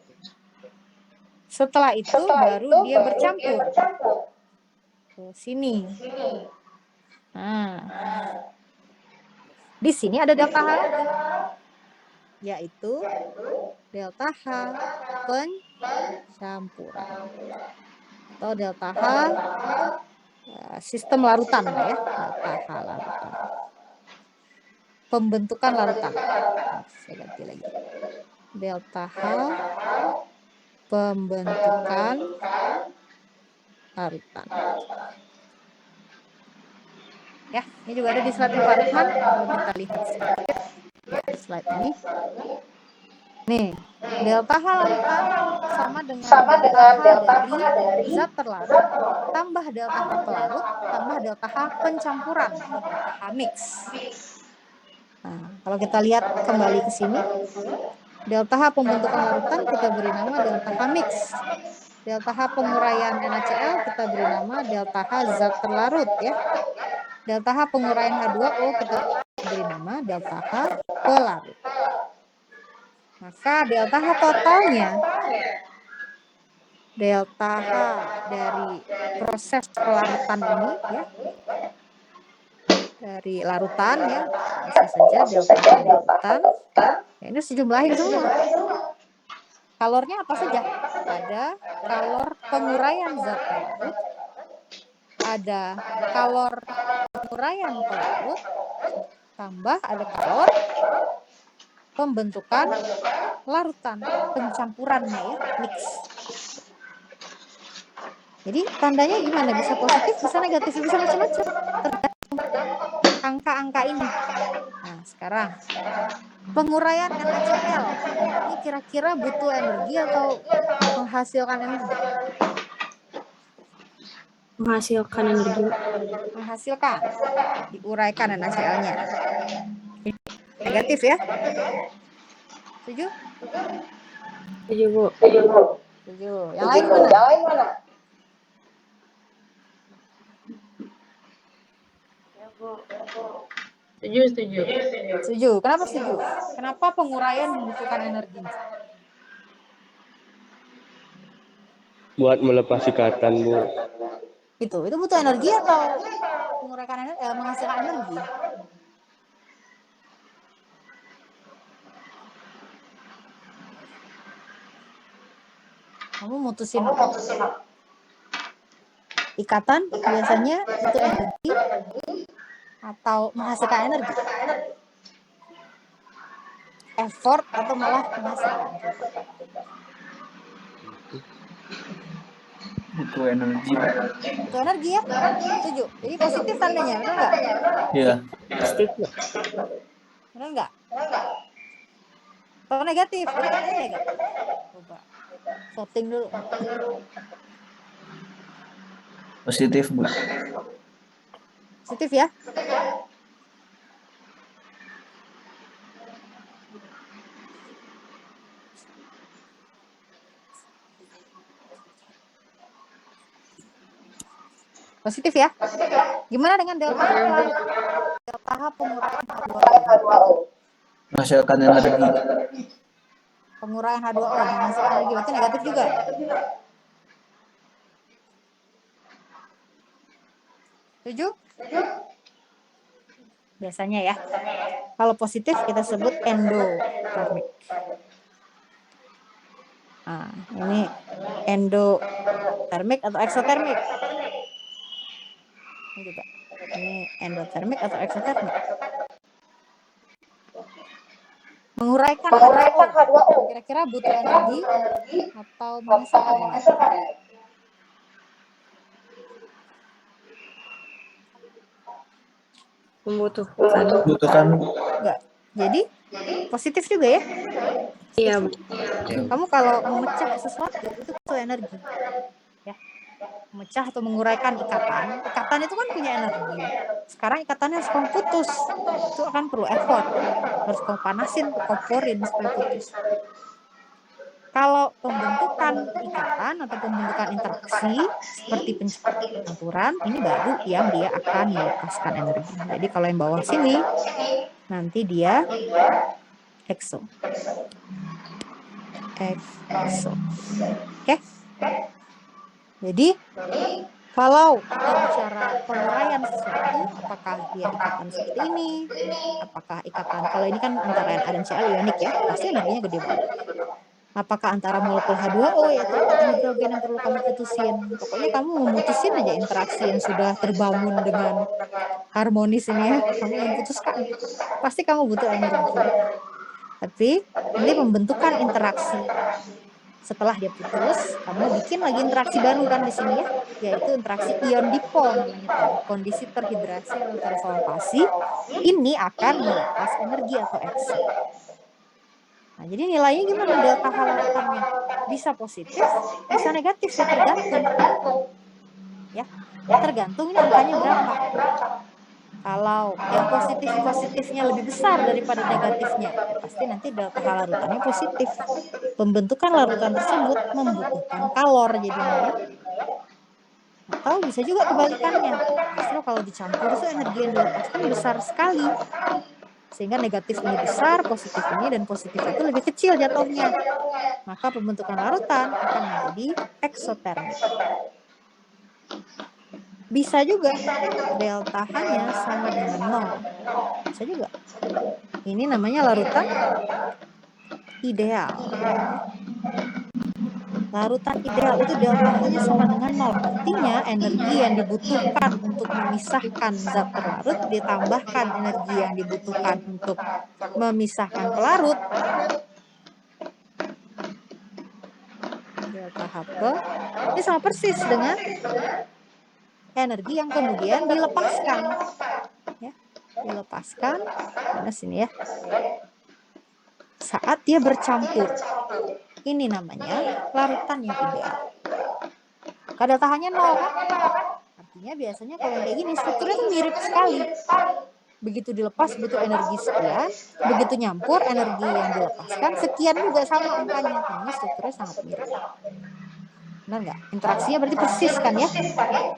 [SPEAKER 1] Setelah itu baru dia bercampur ke sini. Nah, di sini ada delta H lagi, yaitu delta H pencampuran atau delta H sistem larutan ya, delta H larutan. Pembentukan larutan. Saya ganti lagi. Delta H pembentukan larutan. Ya, ini juga ada di slide Pak Rukman. Kalau kita lihat slide ini. Nih, delta H larutan sama dengan delta H dari zat terlarut tambah delta H pelarut tambah delta H pencampuran atau delta H mix. Nah, kalau kita lihat kembali ke sini, delta H pembentukan larutan kita beri nama delta H mix. Delta H penguraian NaCl kita beri nama delta H zat terlarut ya. Delta H penguraian H2O kita beri nama delta H pelarut. Maka delta H totalnya, delta H dari proses pelarutan ini ya, dari larutan ya, bisa saja delta H larutan. Ya, ini sejumlahin semua. Kalornya apa saja? Ada kalor penguraian zat terlarut, ada kalor penguraian pelarut, tambah ada kalor pembentukan larutan, pencampurannya ya, mix. Jadi tandanya gimana? Bisa positif, bisa negatif, bisa macam-macam. Tergantung angka-angka ini. Nah, sekarang penguraian NaCl. Ini kira-kira butuh energi atau menghasilkan energi?
[SPEAKER 6] Menghasilkan energi.
[SPEAKER 1] Menghasilkan. Diuraikan NaCl-nya. Negatif ya? Setuju?
[SPEAKER 6] Setuju, Bu.
[SPEAKER 1] Setuju. Yang lain mana? Setuju. Kenapa setuju? Kenapa penguraian membutuhkan energi?
[SPEAKER 2] Buat melepas ikatan, Bu.
[SPEAKER 1] Itu butuh energi atau menghasilkan energi? Kamu mutusin ikatan biasanya butuh energi atau menghasilkan energi? Effort atau malah menghasilkan?
[SPEAKER 3] Butuh energi.
[SPEAKER 1] Butuh energi ya? Setuju. Jadi positif tandanya, benar nggak?
[SPEAKER 3] Iya.
[SPEAKER 6] Positif.
[SPEAKER 1] Benar nggak? Kalau negatif, jadi tandanya negatif. Coba voting dulu.
[SPEAKER 3] Positif, Bu.
[SPEAKER 1] Positif ya? Positif ya? Gimana dengan delta H pelarut? Delta H penguraian H2O.
[SPEAKER 3] Menghasilkan energi.
[SPEAKER 1] Penguraian H2O menghasilkan energi, berarti negatif juga. Setuju? Biasanya ya. Kalau positif kita sebut endotermik. Nah, ini endotermik atau eksotermik. Ini juga. Ini endotermik atau eksotermik? Menguraikan H2O. Kira-kira butuh energi atau menyisakan energi?
[SPEAKER 6] Membutuhkan.
[SPEAKER 3] Butuhkan.
[SPEAKER 1] Enggak. Jadi positif juga ya?
[SPEAKER 6] Iya.
[SPEAKER 1] Kamu kalau memecah sesuatu itu butuh energi. Ya. Memecah atau menguraikan ikatan itu kan punya energi. Sekarang ikatannya harus kamu putus, itu akan perlu effort, harus kamu panasin, komporin supaya putus. Kalau pembentukan ikatan atau pembentukan interaksi seperti pencampuran, ini baru yang dia akan melepaskan energi. Jadi kalau yang bawah sini nanti dia exo. Oke. Jadi kalau kita bicara penguraian sesuatu, apakah dia ikatan seperti ini? Apakah ikatan, kalau ini kan antara Na dan Cl ionik ya, pasti energinya gede banget. Apakah antara molekul H2O yaitu ikatan hidrogen yang perlu kamu putusin? Pokoknya kamu memutusin aja interaksi yang sudah terbangun dengan harmonis ini ya, kamu yang putuskan. Pasti kamu butuh energi. Tapi nanti pembentukan interaksi setelah dia putus, kamu bikin lagi interaksi baru kan di sini ya, yaitu interaksi ion dipol namanya tadi. Kondisi terhidrasi atau tersolvasi ini akan melepas energi atau exo. Nah, jadi nilainya gimana delta H larutannya? Bisa positif, bisa negatif ya, tergantung. Ya, tergantung ini angkanya berapa. Kalau yang positifnya lebih besar daripada negatifnya, ya pasti nanti delta H larutannya positif. Pembentukan larutan tersebut membutuhkan kalor jadinya. Atau bisa juga kebalikannya. Justru kalau dicampur itu energi yang dilepaskan besar sekali. Sehingga negatif ini besar, positif ini, dan positif itu lebih kecil jatuhnya. Maka pembentukan larutan akan menjadi eksotermik. Bisa juga delta H-nya sama dengan 0. Bisa juga. Ini namanya larutan ideal. Larutan ideal itu delta H-nya sama dengan 0. Artinya energi yang dibutuhkan untuk memisahkan zat terlarut ditambahkan energi yang dibutuhkan untuk memisahkan pelarut. Delta H+ ini sama persis dengan energi yang kemudian dilepaskan. Ya, dilepaskan mana sini ya. Saat dia bercampur. Ini namanya larutan yang ideal. Kalau delta H-nya 0 kan? Artinya biasanya kalau kayak gini strukturnya tuh mirip sekali. Begitu dilepas butuh energi sekian, begitu nyampur energi yang dilepaskan sekian juga sama angkanya. Karena strukturnya sangat mirip. Benar nggak? Interaksinya berarti persis kan ya?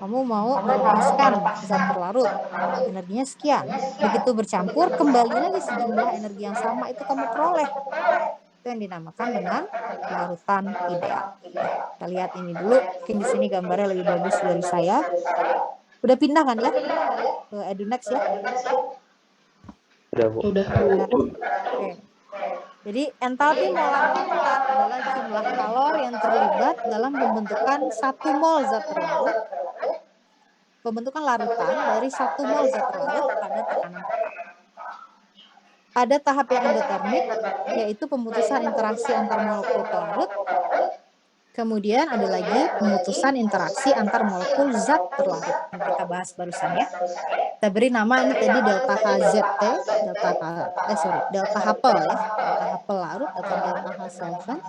[SPEAKER 1] Kamu mau melepaskan zat terlarut, energinya sekian. Begitu bercampur, kembali lagi sejumlah energi yang sama itu kamu peroleh. Itu yang dinamakan dengan larutan ideal. Kita lihat ini dulu, mungkin di sini gambarnya lebih bagus dari saya. Udah pindah kan ya ke Edunext ya?
[SPEAKER 2] Udah, Bu.
[SPEAKER 4] Udah.
[SPEAKER 1] Oke. Jadi entalpi molar larutan adalah jumlah kalor yang terlibat dalam pembentukan 1 mol zat terlarut. Pembentukan larutan dari 1 mol zat terlarut pada tekanan tetap. Ada tahap yang endotermik, yaitu pemutusan interaksi antar molekul pelarut. Kemudian ada lagi pemutusan interaksi antar molekul zat terlarut yang kita bahas barusan ya. Kita beri nama ini tadi delta HZT, delta H pel ya, delta H pelarut atau delta H solvent.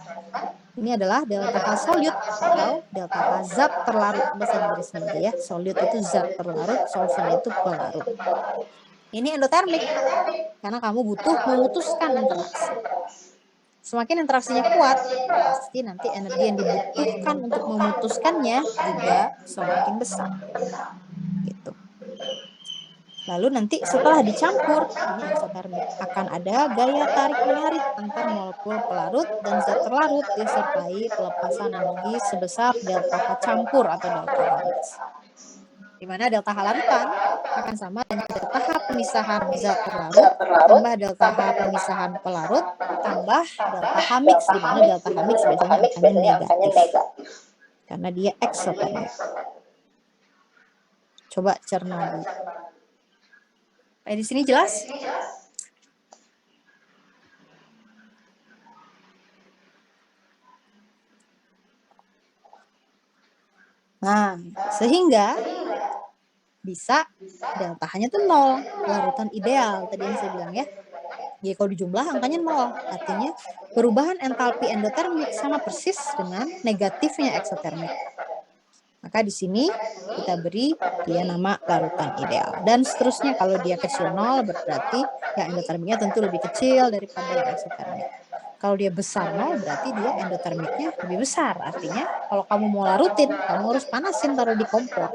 [SPEAKER 1] Ini adalah delta H solute atau delta H zat terlarut bahasa Inggrisnya aja ya. Solute itu zat terlarut, solvent itu pelarut. Ini endotermik karena kamu butuh memutuskan interaksi. Semakin interaksinya kuat, pasti nanti energi yang dibutuhkan untuk memutuskannya juga semakin besar. Gitu. Lalu nanti setelah dicampur, ini eksotermik, akan ada gaya tarik-menarik antar molekul pelarut dan zat terlarut disertai pelepasan energi sebesar delta H campur atau delta H mix. Di mana delta H larutan akan sama dengan delta H pemisahan zat terlarut tambah delta H pemisahan pelarut tambah delta H mix, di mana delta H mix biasanya angkanya negatif karena dia eksotermik. Coba cerna dulu. Di sini jelas? Nah, sehingga bisa delta H-nya tuh 0, larutan ideal tadi yang saya bilang ya. Jadi kalau dijumlah angkanya 0, artinya perubahan entalpi endotermik sama persis dengan negatifnya eksotermik. Maka di sini kita beri dia nama larutan ideal. Dan seterusnya kalau dia kecil 0 berarti yang endotermiknya tentu lebih kecil daripada yang eksotermik. Kalau dia besar 0 berarti dia endotermiknya lebih besar. Artinya kalau kamu mau larutin, kamu harus panasin taruh di kompor.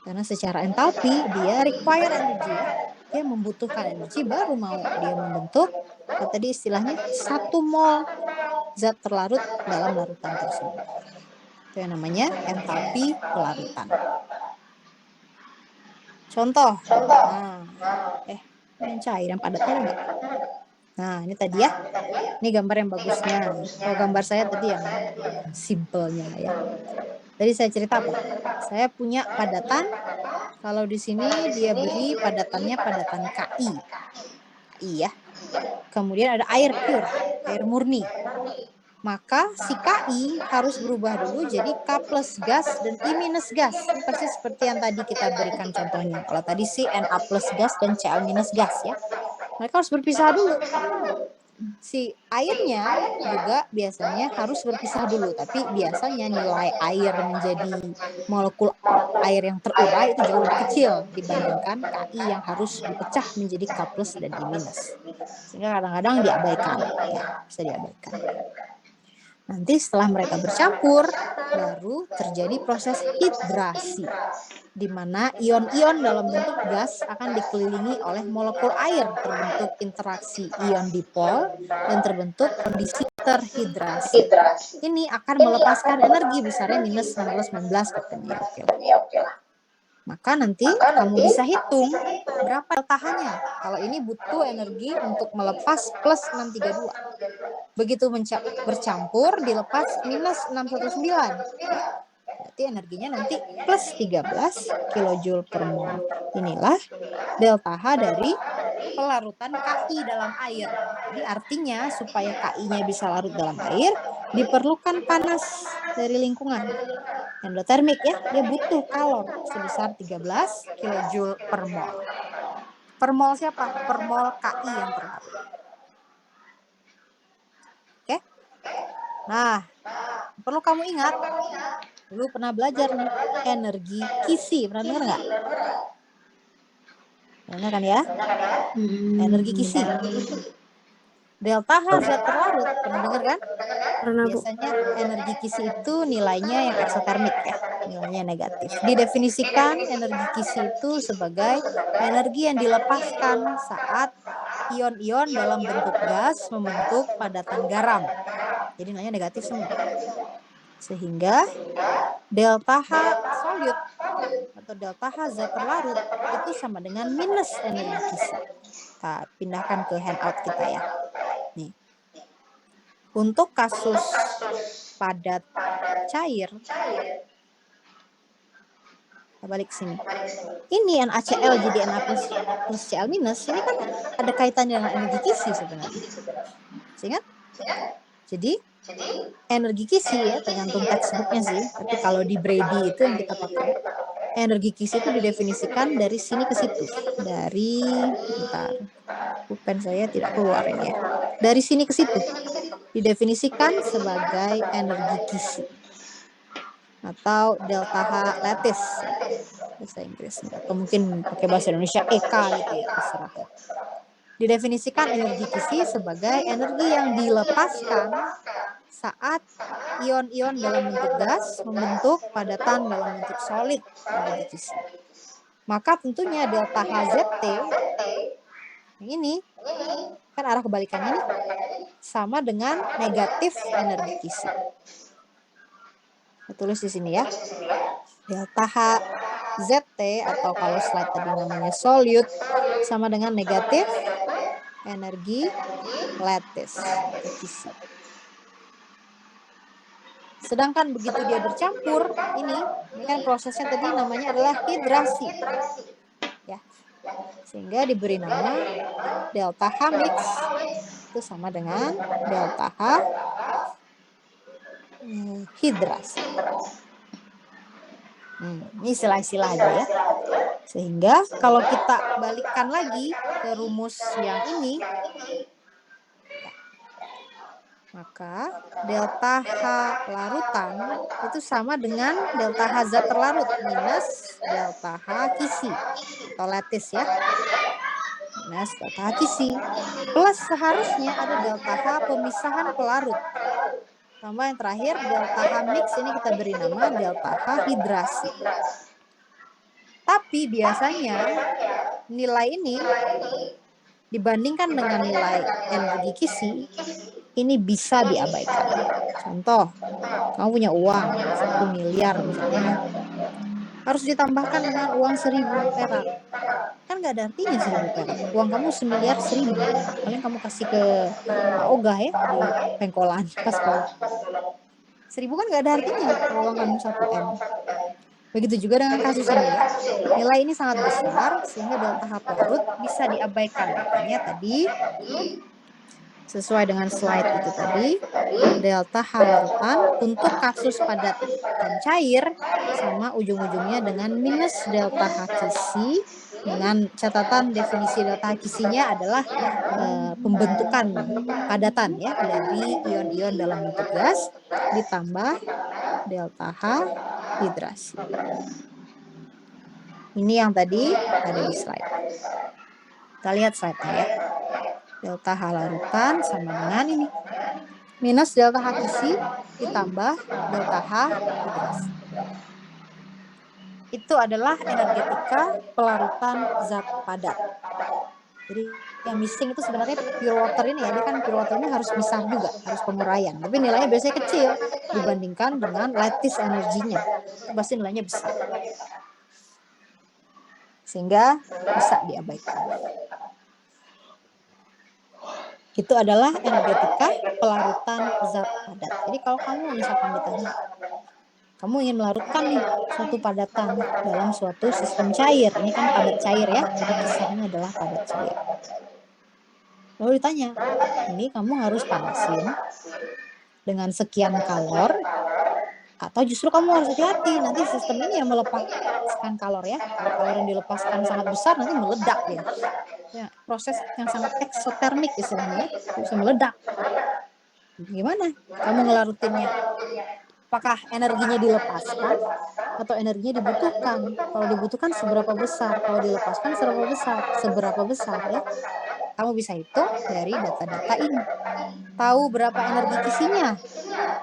[SPEAKER 1] Karena secara entalpi dia require energy ya. Dia membutuhkan energi baru mau dia membentuk tadi istilahnya 1 mol zat terlarut dalam larutan tersebut. Itu yang namanya entalpi pelarutan. Contoh. Nah, yang cair, yang padatnya ada nggak? Nah, ini tadi ya. Ini gambar yang bagusnya. Kalau gambar saya tadi yang simpelnya ya. Tadi saya cerita apa? Saya punya padatan. Kalau di sini dia beri padatannya padatan KI. KI ya. Kemudian ada air pure, air murni. Maka si KI harus berubah dulu jadi K plus gas dan I minus gas. Ini persis seperti yang tadi kita berikan contohnya. Kalau tadi si Na plus gas dan Cl minus gas ya. Mereka harus berpisah dulu. Si airnya juga biasanya harus berpisah dulu. Tapi biasanya nilai air menjadi molekul air yang terurai itu jauh lebih kecil dibandingkan KI yang harus dipecah menjadi K plus dan I minus. Sehingga kadang-kadang diabaikan. Ya, bisa diabaikan. Nanti setelah mereka bercampur, baru terjadi proses hidrasi, di mana ion-ion dalam bentuk gas akan dikelilingi oleh molekul air terbentuk interaksi ion dipol dan terbentuk kondisi terhidrasi. Ini akan melepaskan energi besarnya minus 16-19 katanya. Oke lah. Maka nanti kamu bisa hitung berapa delta-H-nya. Kalau ini butuh energi untuk melepas plus 632. Begitu bercampur dilepas minus 619. Berarti energinya nanti plus 13 kJ per mol. Inilah delta H dari pelarutan KI dalam air. Jadi artinya supaya KI-nya bisa larut dalam air, diperlukan panas dari lingkungan. Endotermik ya, dia butuh kalor sebesar 13 kJ per mol. Per mol siapa? Per mol KI yang terlarut. Oke? Nah, perlu kamu ingat, dulu pernah belajar nih, energi Kisi. Pernah dengar nggak? Pernah kan ya? Energi Kisi. Delta H zat terlarut, pernah dengar kan? Biasanya energi Kisi itu nilainya yang eksotermik ya, nilainya negatif. Didefinisikan energi Kisi itu sebagai energi yang dilepaskan saat ion-ion dalam bentuk gas membentuk padatan garam. Jadi nilainya negatif semua. Sehingga delta H solute atau delta H zat terlarut itu sama dengan minus energi Kisi. Kita pindahkan ke handout kita ya. Nih. Untuk kasus padat cair, kita balik sini. Ini NaCl jadi Na plus Cl minus, ini kan ada kaitannya dengan energi Kisi sebenarnya. Ingat? Jadi energi Kisi ya tergantung textbooknya sih. Tapi kalau di Brady itu yang kita pakai, energi Kisi itu didefinisikan dari sini ke situ. Dari, bentar, pulpen saya tidak keluar ini ya. Dari sini ke situ. Didefinisikan sebagai energi Kisi. Atau delta H lattice. Bahasa Inggrisnya. Atau mungkin pakai bahasa Indonesia EK gitu ya. Terserah ya. Didefinisikan energi Kisi sebagai energi yang dilepaskan saat ion-ion dalam bentuk gas membentuk padatan dalam bentuk solid energi Kisi. Maka tentunya delta HZT ini kan arah kebalikannya nih sama dengan negatif energi Kisi. Saya tulis di sini ya. Delta HZT atau kalau slide tadi namanya solute sama dengan negatif energi lattice atau Kisi. Sedangkan begitu dia bercampur, ini kan prosesnya tadi namanya adalah hidrasi. Ya, Sehingga diberi nama delta H mix itu sama dengan delta H hidrasi. Ini istilah-istilah aja ya. Sehingga kalau kita balikkan lagi ke rumus yang ini, maka delta H larutan itu sama dengan delta H zat terlarut minus delta H kisi atau lattice ya. Minus delta H kisi. Plus seharusnya ada delta H pemisahan pelarut. Tambah yang terakhir delta H mix ini kita beri nama delta H hidrasi. Tapi biasanya nilai ini dibandingkan dengan nilai energi kisi ini bisa diabaikan. Contoh, kamu punya uang 1 miliar misalnya, harus ditambahkan dengan uang 1.000 perak. Kan nggak ada artinya 1.000 perak. Uang kamu 1.000.000. Paling kamu kasih ke Pak Oga ya di pengkolan pas sekolah. 1.000 kan nggak ada artinya kalau uang kamu 1 M. Begitu juga dengan kasus ini ya. Nilai ini sangat besar sehingga delta H pelarut bisa diabaikan. Makanya tadi sesuai dengan slide itu tadi, delta H larutan untuk kasus padat dan cair sama ujung-ujungnya dengan minus delta H kisi, dengan catatan definisi delta H kisinya adalah pembentukan padatan ya dari ion-ion dalam bentuk gas ditambah delta H hidrasi. Ini yang tadi ada di slide. Kita lihat slide-nya ya. Delta H larutan sama dengan ini. Minus delta H kisi ditambah delta H hidrasi. Itu adalah energetika pelarutan zat padat. Jadi yang missing itu sebenarnya pure water ini ya. Dia kan pure water ini harus misah juga, harus penguraian. Tapi nilainya biasanya kecil dibandingkan dengan lattice energinya. Itu pasti nilainya besar. Sehingga bisa diabaikan. Itu adalah energetika pelarutan zat padat. Jadi kalau kamu misalkan ditanya, kamu ingin melarutkan nih suatu padatan dalam suatu sistem cair. Ini kan padat cair ya, jadi kisahnya adalah padat cair. Lalu ditanya, ini kamu harus panasin dengan sekian kalor, atau justru kamu harus hati-hati, nanti sistem ini yang melepaskan kalor ya. Kalau kalor yang dilepaskan sangat besar, nanti meledak dia. Ya, proses yang sangat eksotermik istilahnya, bisa meledak. Gimana kamu ngelarutinnya? Apakah energinya dilepaskan atau energinya dibutuhkan? Kalau dibutuhkan seberapa besar? Kalau dilepaskan seberapa besar? Seberapa besar ya? Kamu bisa hitung dari data-data ini. Tahu berapa energi kisinya?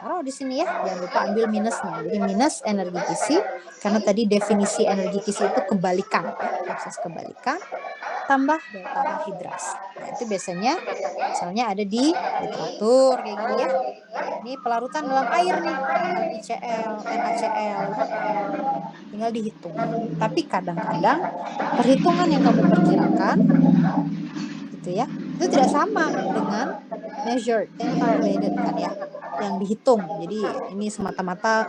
[SPEAKER 1] Taruh di sini ya, jangan lupa ambil minusnya. Jadi minus energi kisi, karena tadi definisi energi kisi itu kebalikan, ya, proses kebalikan, tambah delta H hidrasi. Nah, itu biasanya misalnya ada di literatur kayak gini ya. Ini pelarutan dalam air nih, NiCl, NaCl, tinggal dihitung. Tapi kadang-kadang perhitungan yang kamu perkirakan gitu ya, itu tidak sama dengan measured and calculated kan ya, yang dihitung. Jadi ini semata-mata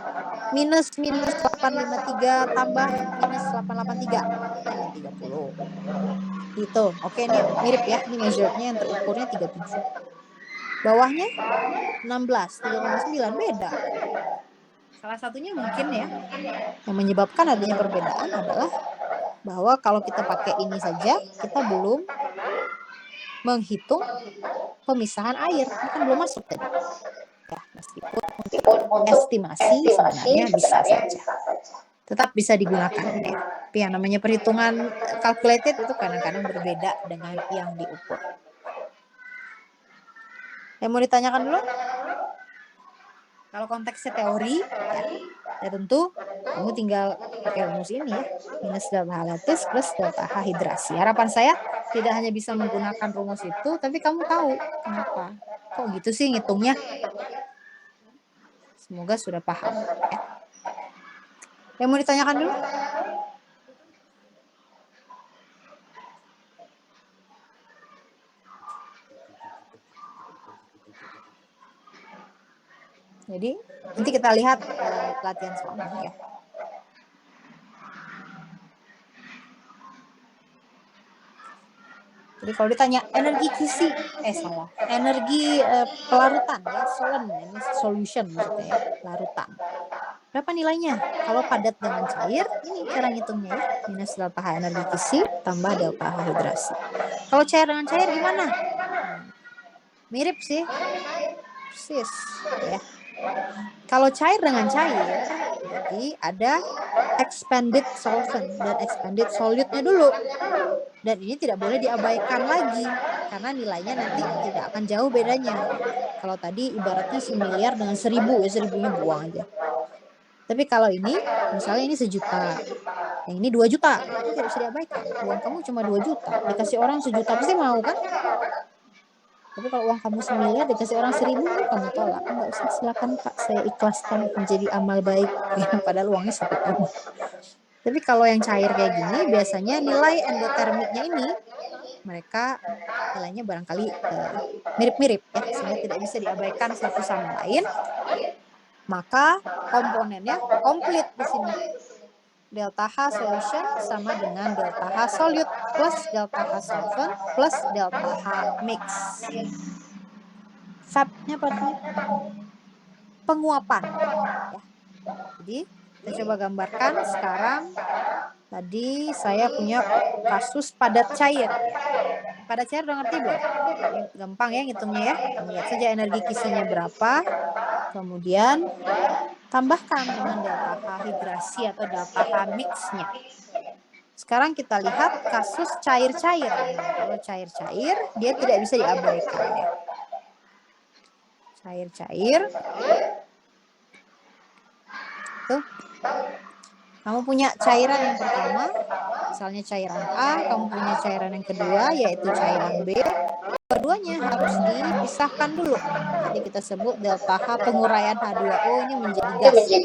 [SPEAKER 1] minus 853 tambah minus 883 hanya 30. Itu. Oke, ini mirip ya. Ini measurednya yang terukurnya 37. Bawahnya 16, 3,9 beda. Salah satunya mungkin ya yang menyebabkan adanya perbedaan adalah bahwa kalau kita pakai ini saja kita belum menghitung pemisahan air. Ini kan belum masuk tadi. Ya, meskipun estimasi sebenarnya bisa saja. Tetap bisa digunakan ya. Tapi yang namanya perhitungan calculated itu kadang-kadang berbeda dengan yang diukur. Yang mau ditanyakan dulu? Kalau konteksnya teori, ya tentu kamu tinggal pakai rumus ini ya. Minus delta H lattice plus delta H hidrasi. Harapan saya tidak hanya bisa menggunakan rumus itu, tapi kamu tahu kenapa. Kok gitu sih ngitungnya? Semoga sudah paham. Ya. Yang mau ditanyakan dulu? Jadi nanti kita lihat latihan selanjutnya ya. Jadi kalau ditanya energi kisi, energi pelarutan ya, ini solution maksudnya ya, larutan. Berapa nilainya? Kalau padat dengan cair, ini cara ngitungnya ya, minus delta H energi kisi tambah delta H hidrasi. Kalau cair dengan cair gimana? Mirip sih, persis ya. Kalau cair dengan cair, jadi ada expanded solvent dan expanded solute-nya dulu. Dan ini tidak boleh diabaikan lagi, karena nilainya nanti tidak akan jauh bedanya. Kalau tadi ibaratnya 1.000.000 dengan 1.000, ya 1.000-nya buang aja. Tapi kalau ini, misalnya ini 1 juta, yang ini 2 juta, itu tidak bisa diabaikan. Uang kamu cuma 2 juta, dikasih orang 1 juta, pasti mau kan? Tapi kalau uang kamu 1.000.000 dikasih orang 1.000, kamu tolak. Enggak usah, silakan Pak, saya ikhlaskan menjadi amal baik. Padahal uangnya 1 M. Tapi kalau yang cair kayak gini, biasanya nilai endotermiknya ini, mereka nilainya barangkali mirip-mirip ya, sehingga tidak bisa diabaikan satu sama lain. Maka komponennya komplit di sini. Delta H solution sama dengan delta H solute plus delta H solvent plus delta H mix. Fab-nya berarti penguapan ya. Jadi kita coba gambarkan sekarang. Tadi saya punya kasus padat cair. Padat cair udah ngerti belum? Gampang ya ngitungnya ya. Lihat saja energi kisinya berapa. Kemudian tambahkan dengan delta H hidrasi atau delta H mix-nya. Sekarang kita lihat kasus cair-cair. Kalau cair-cair, dia tidak bisa diabaikan ya. Cair-cair. Tuh. Kamu punya cairan yang pertama, misalnya cairan A, kamu punya cairan yang kedua, yaitu cairan B. Keduanya harus dipisahkan dulu. Jadi kita sebut delta H penguraian H2O ini menjadi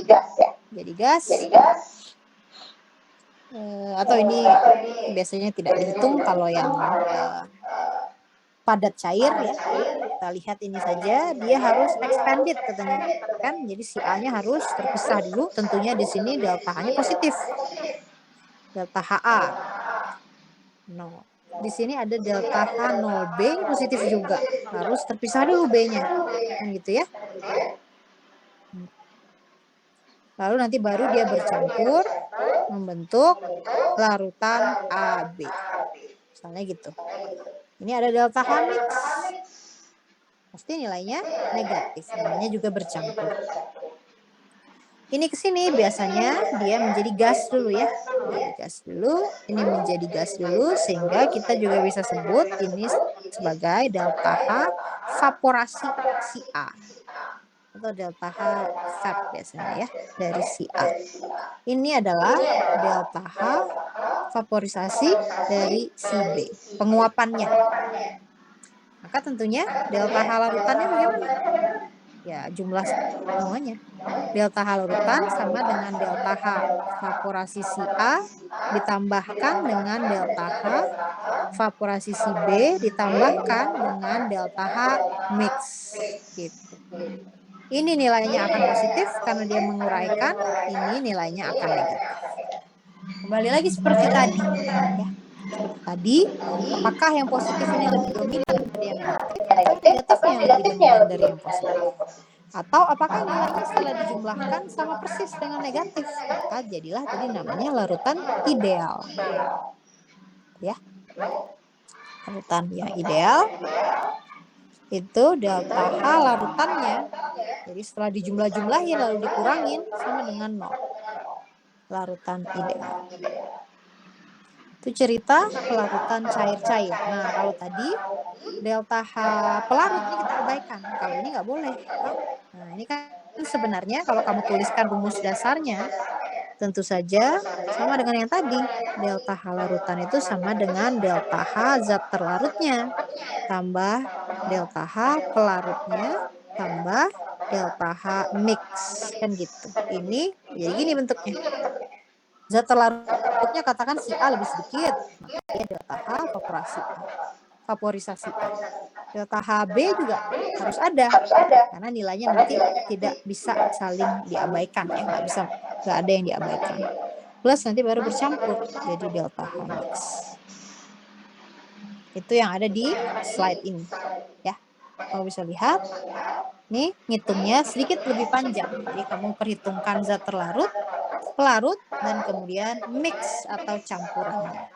[SPEAKER 1] gas. Jadi gas. Atau ini biasanya tidak dihitung kalau yang padat cair ya. Kita lihat ini saja, dia harus expanded katanya kan. Jadi si A-nya harus terpisah dulu. Tentunya di sini delta H-nya positif. Delta HA. No. Di sini ada delta H0B positif juga. Harus terpisah dulu B-nya. Kan gitu ya. Lalu nanti baru dia bercampur membentuk larutan AB. Misalnya gitu. Ini ada delta H mix. Pasti nilainya negatif. Namanya juga bercampur. Ini ke sini biasanya dia menjadi gas dulu ya. Jadi gas dulu, ini menjadi gas dulu sehingga kita juga bisa sebut ini sebagai delta H vaporasi si A. Atau delta H vap biasanya ya dari si A. Ini adalah delta H vaporisasi dari si B, penguapannya. Maka tentunya delta H larutannya bagaimana? Ya jumlah semuanya. Delta H larutan sama dengan delta H vaporasi si A ditambahkan dengan delta H vaporasi si B ditambahkan dengan delta H mix gitu. Ini nilainya akan positif karena dia menguraikan, ini nilainya akan negatif. Kembali lagi seperti tadi ya. Seperti tadi, apakah yang positif ini lebih dominan dari yang negatif atau negatifnya yang lebih dominan dari yang positif? Atau apakah nilainya setelah dijumlahkan sama persis dengan negatif? Maka jadilah tadi namanya larutan ideal. Ya. Larutan yang ideal itu delta H larutannya. Jadi setelah dijumlah-jumlahin lalu dikurangin sama dengan 0. Larutan ideal. Itu cerita pelarutan cair-cair. Nah, kalau tadi delta H pelarut ini kita abaikan. Kalau ini nggak boleh. Nah, ini kan sebenarnya kalau kamu tuliskan rumus dasarnya, tentu saja sama dengan yang tadi. Delta H larutan itu sama dengan delta H zat terlarutnya. Tambah delta H pelarutnya. Tambah delta H mix. Kan gitu. Ini jadi gini bentuknya. Zat terlarutnya katakan si A lebih sedikit, makanya delta H vaporisasi A. Delta HB juga harus ada, karena nilainya nanti tidak bisa saling diabaikan ya, nggak ada yang diabaikan. Plus nanti baru bercampur jadi delta H mix. Itu yang ada di slide ini. Ya, kamu bisa lihat. Nih, ngitungnya sedikit lebih panjang. Jadi kamu perhitungkan zat terlarut, pelarut, dan kemudian mix atau campurannya.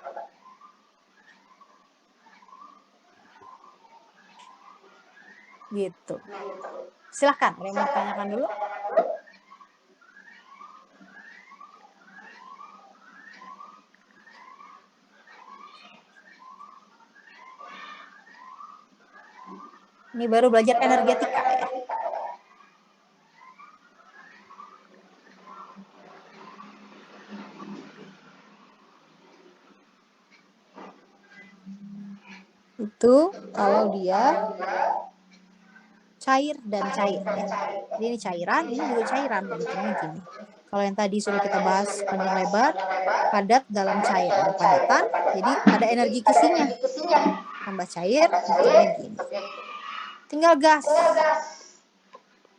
[SPEAKER 1] Gitu. Silahkan, ada yang mau tanyakan dulu? Ini baru belajar energetika ya. Itu kalau dia cair dan cair ya. Jadi ini cairan, ini juga cairan bentuknya gini. Kalau yang tadi sudah kita bahas panjang lebar, padat dalam cair, ada padatan, jadi ada energi kisinya. Tambah cair, bentuknya gini. Tinggal gas.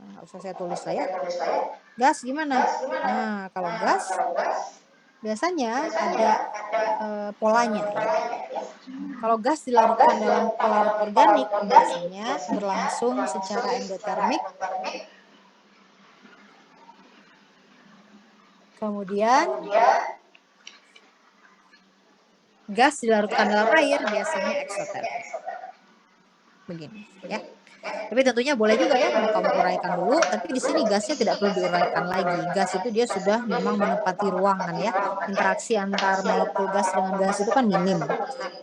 [SPEAKER 1] Nggak usah saya tulis lah ya. Gas gimana? Nah, kalau gas biasanya ada polanya ya. Kalau gas dilarutkan dalam pelarut organik biasanya berlangsung secara endotermik. Kemudian gas dilarutkan dalam air biasanya eksotermik. Begini ya. Tapi tentunya boleh juga ya mau kamu uraikan dulu, tapi di sini gasnya tidak perlu diuraikan lagi. Gas itu dia sudah memang menempati ruangan ya. Interaksi antar molekul gas dengan gas itu kan minim.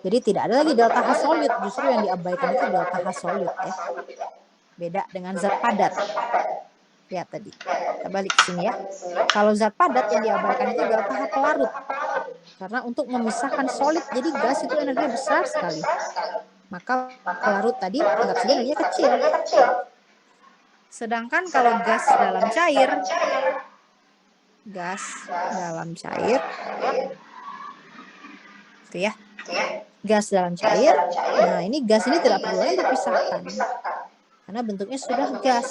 [SPEAKER 1] Jadi tidak ada lagi delta H solid, justru yang diabaikan itu delta H solid ya. Beda dengan zat padat. Lihat tadi. Kita balik ke sini ya. Kalau zat padat yang diabaikan itu delta H pelarut. Karena untuk memisahkan solid, jadi gas itu energinya besar sekali. Maka pelarut tadi anggap saja energinya kecil. Sedangkan kalau gas dalam cair, itu ya, gas dalam cair. Nah ini gas ini tidak perlu lagi dipisahkan, karena bentuknya sudah gas.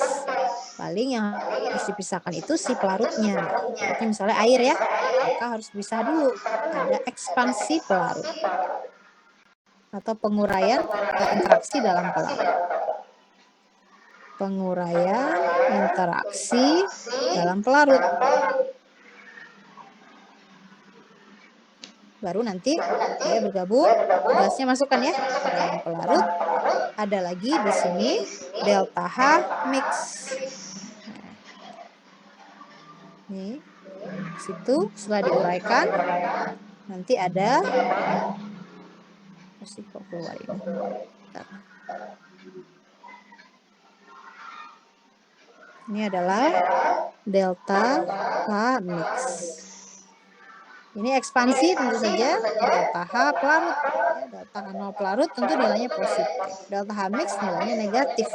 [SPEAKER 1] Paling yang harus dipisahkan itu si pelarutnya. Jadi misalnya air ya, maka harus dipisah dulu. Ada ekspansi pelarut atau penguraian interaksi dalam pelarut. Penguraian interaksi dalam pelarut. Baru nanti dia bergabung, gasnya masukkan ya ke dalam pelarut. Ada lagi di sini delta H mix. Nih, situ setelah diuraikan nanti ada kok keluar ini. Bentar. Ini adalah delta H mix. Ini ekspansi tentu saja delta H pelarut. Ya, delta H0 pelarut tentu nilainya positif. Delta H mix nilainya negatif.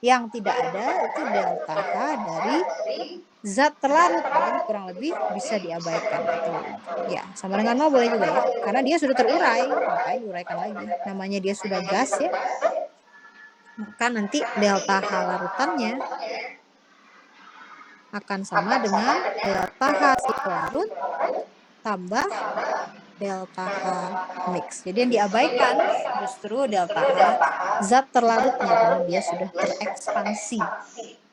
[SPEAKER 1] Yang tidak ada itu delta H dari zat terlarut, jadi kurang lebih bisa diabaikan atau ya sama dengan 0 boleh juga ya, karena dia sudah terurai, makanya diuraikan lagi. Namanya dia sudah gas ya, maka nanti delta H larutannya akan sama dengan delta H si pelarut tambah delta H mix. Jadi yang diabaikan justru delta H zat terlarutnya karena dia sudah terekspansi,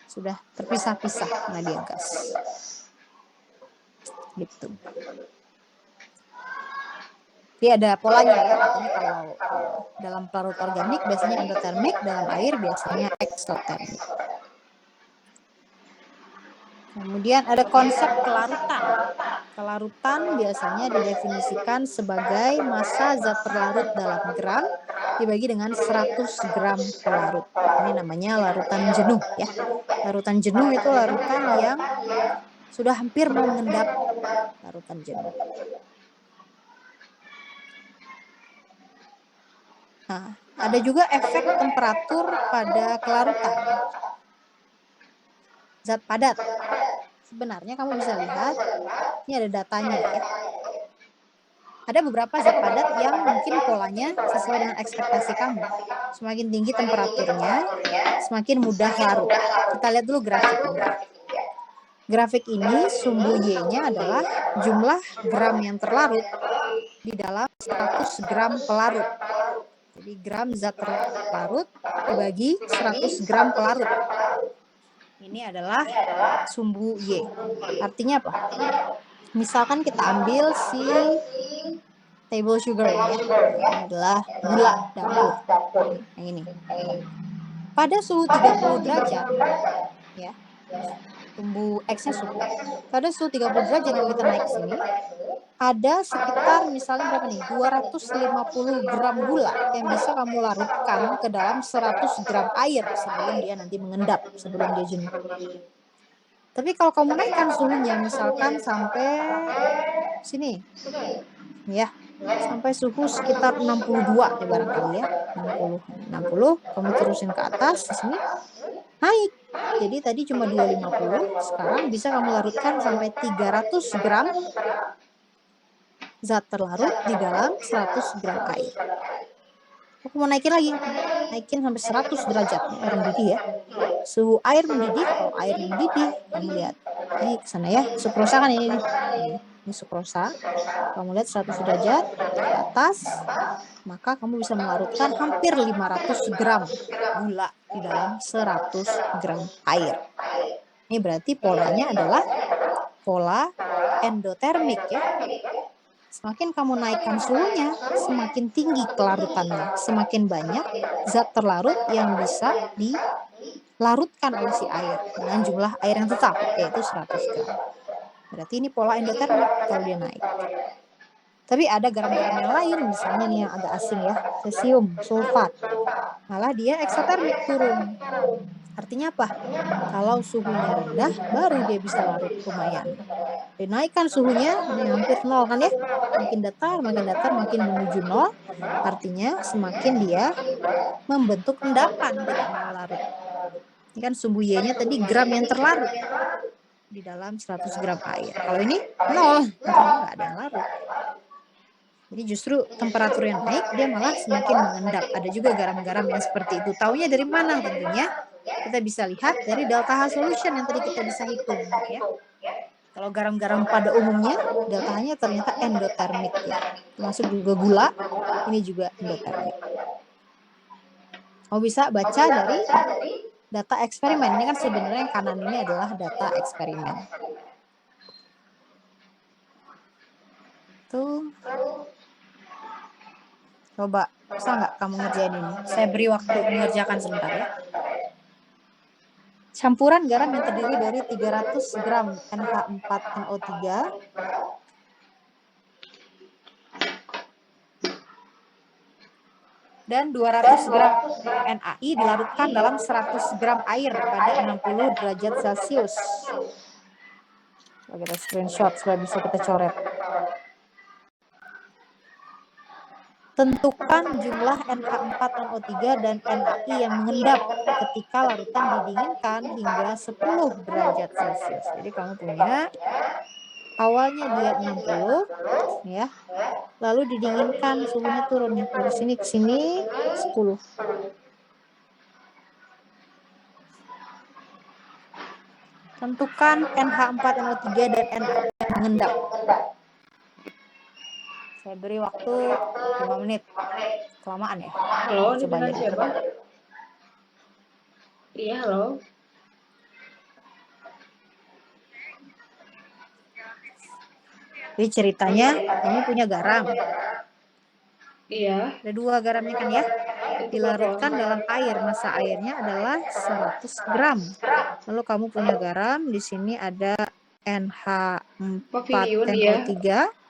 [SPEAKER 1] sudah terpisah-pisah karena dia gas. Gitu. Jadi ada polanya ya, katanya kalau dalam pelarut organik biasanya endotermik, dalam air biasanya eksotermik. Kemudian ada konsep kelarutan. Kelarutan biasanya didefinisikan sebagai massa zat terlarut dalam gram dibagi dengan 100 gram pelarut. Ini namanya larutan jenuh ya. Larutan jenuh itu larutan yang sudah hampir mau mengendap, larutan jenuh. Nah, ada juga efek temperatur pada kelarutan. Zat padat. Sebenarnya kamu bisa lihat, ini ada datanya ya. Ada beberapa zat padat yang mungkin polanya sesuai dengan ekspektasi kamu. Semakin tinggi temperaturnya, semakin mudah larut. Kita lihat dulu grafik ini. Grafik ini sumbu Y-nya adalah jumlah gram yang terlarut di dalam 100 gram pelarut. Jadi gram zat terlarut dibagi 100 gram pelarut. Ini adalah sumbu Y. Artinya apa? Misalkan kita ambil si table sugar ini ya. Ini adalah gula dapur. Yang ini. Pada suhu 30 derajat ya. Sumbu X-nya suhu. Pada suhu 30 derajat kalau kita naik ke sini, ada sekitar misalnya berapa nih? 250 gram gula yang bisa kamu larutkan ke dalam 100 gram air sebelum dia nanti mengendap, sebelum dia jenuh. Tapi kalau kamu naikkan suhunya misalkan sampai sini, ya, sampai suhu sekitar 62 ya barangkali ya, 60, kamu terusin ke atas di sini, naik. Jadi tadi cuma 250, sekarang bisa kamu larutkan sampai 300 gram zat terlarut di dalam 100 gram air. Aku mau naikin lagi, naikin sampai 100 derajat air mendidih ya. Suhu air mendidih, kalau air mendidih, kamu lihat. Ini kesana ya, sukrosa kan ini nih. Ini sukrosa. Kamu lihat 100 derajat ke atas, maka kamu bisa melarutkan hampir 500 gram gula di dalam 100 gram air. Ini berarti polanya adalah pola endotermik ya. Semakin kamu naikkan suhunya, semakin tinggi kelarutannya, semakin banyak zat terlarut yang bisa dilarutkan oleh si air dengan jumlah air yang tetap, yaitu 100 gram. Berarti ini pola endotermik kalau dia naik. Tapi ada garam-garam yang lain, misalnya nih yang agak asing ya, cesium, sulfat. Malah dia eksotermik turun. Artinya apa? Kalau suhunya rendah, baru dia bisa larut lumayan. Dinaikkan suhunya, ini hampir 0 kan ya? Makin datar, makin menuju 0. Artinya semakin dia membentuk endapan, tidak mau larut. Ini kan sumbu Y-nya tadi gram yang terlarut di dalam 100 gram air. Kalau ini 0, nggak ada yang larut. Jadi justru temperatur yang naik, dia malah semakin mengendap. Ada juga garam-garam yang seperti itu. Taunya dari mana tentunya? Kita bisa lihat dari delta H solution yang tadi kita bisa hitung ya. Kalau garam-garam pada umumnya, delta H-nya ternyata endotermik ya. Termasuk juga gula, ini juga endotermik. Kamu bisa baca dari data eksperimen. Ini kan sebenarnya yang kanan ini adalah data eksperimen. Tuh. Coba, bisa nggak kamu ngerjain ini? Saya beri waktu mengerjakan sebentar ya. Campuran garam yang terdiri dari 300 gram NH4NO3 dan 200 gram NaI dilarutkan dalam 100 gram air pada 60 derajat Celcius. Kita screenshot supaya bisa kita coret. Tentukan jumlah NH4NO3 dan NaI yang mengendap ketika larutan didinginkan hingga 10 derajat Celcius. Jadi kamu punya awalnya dia 60 ya. Lalu didinginkan suhunya turun ya. Dari sini ke sini 10. Tentukan NH4NO3 dan NaI yang mengendap. Saya beri waktu 5 menit. Kelamaan ya.
[SPEAKER 4] Halo, ini
[SPEAKER 1] Coba
[SPEAKER 4] dengan
[SPEAKER 1] aja.
[SPEAKER 4] siapa? Iya, halo.
[SPEAKER 1] Jadi ceritanya kamu punya garam.
[SPEAKER 4] Iya.
[SPEAKER 1] Ada 2 garamnya kan ya. Dilarutkan dalam air. Massa airnya adalah 100 gram. Lalu kamu punya garam. Di sini ada NH4NO3.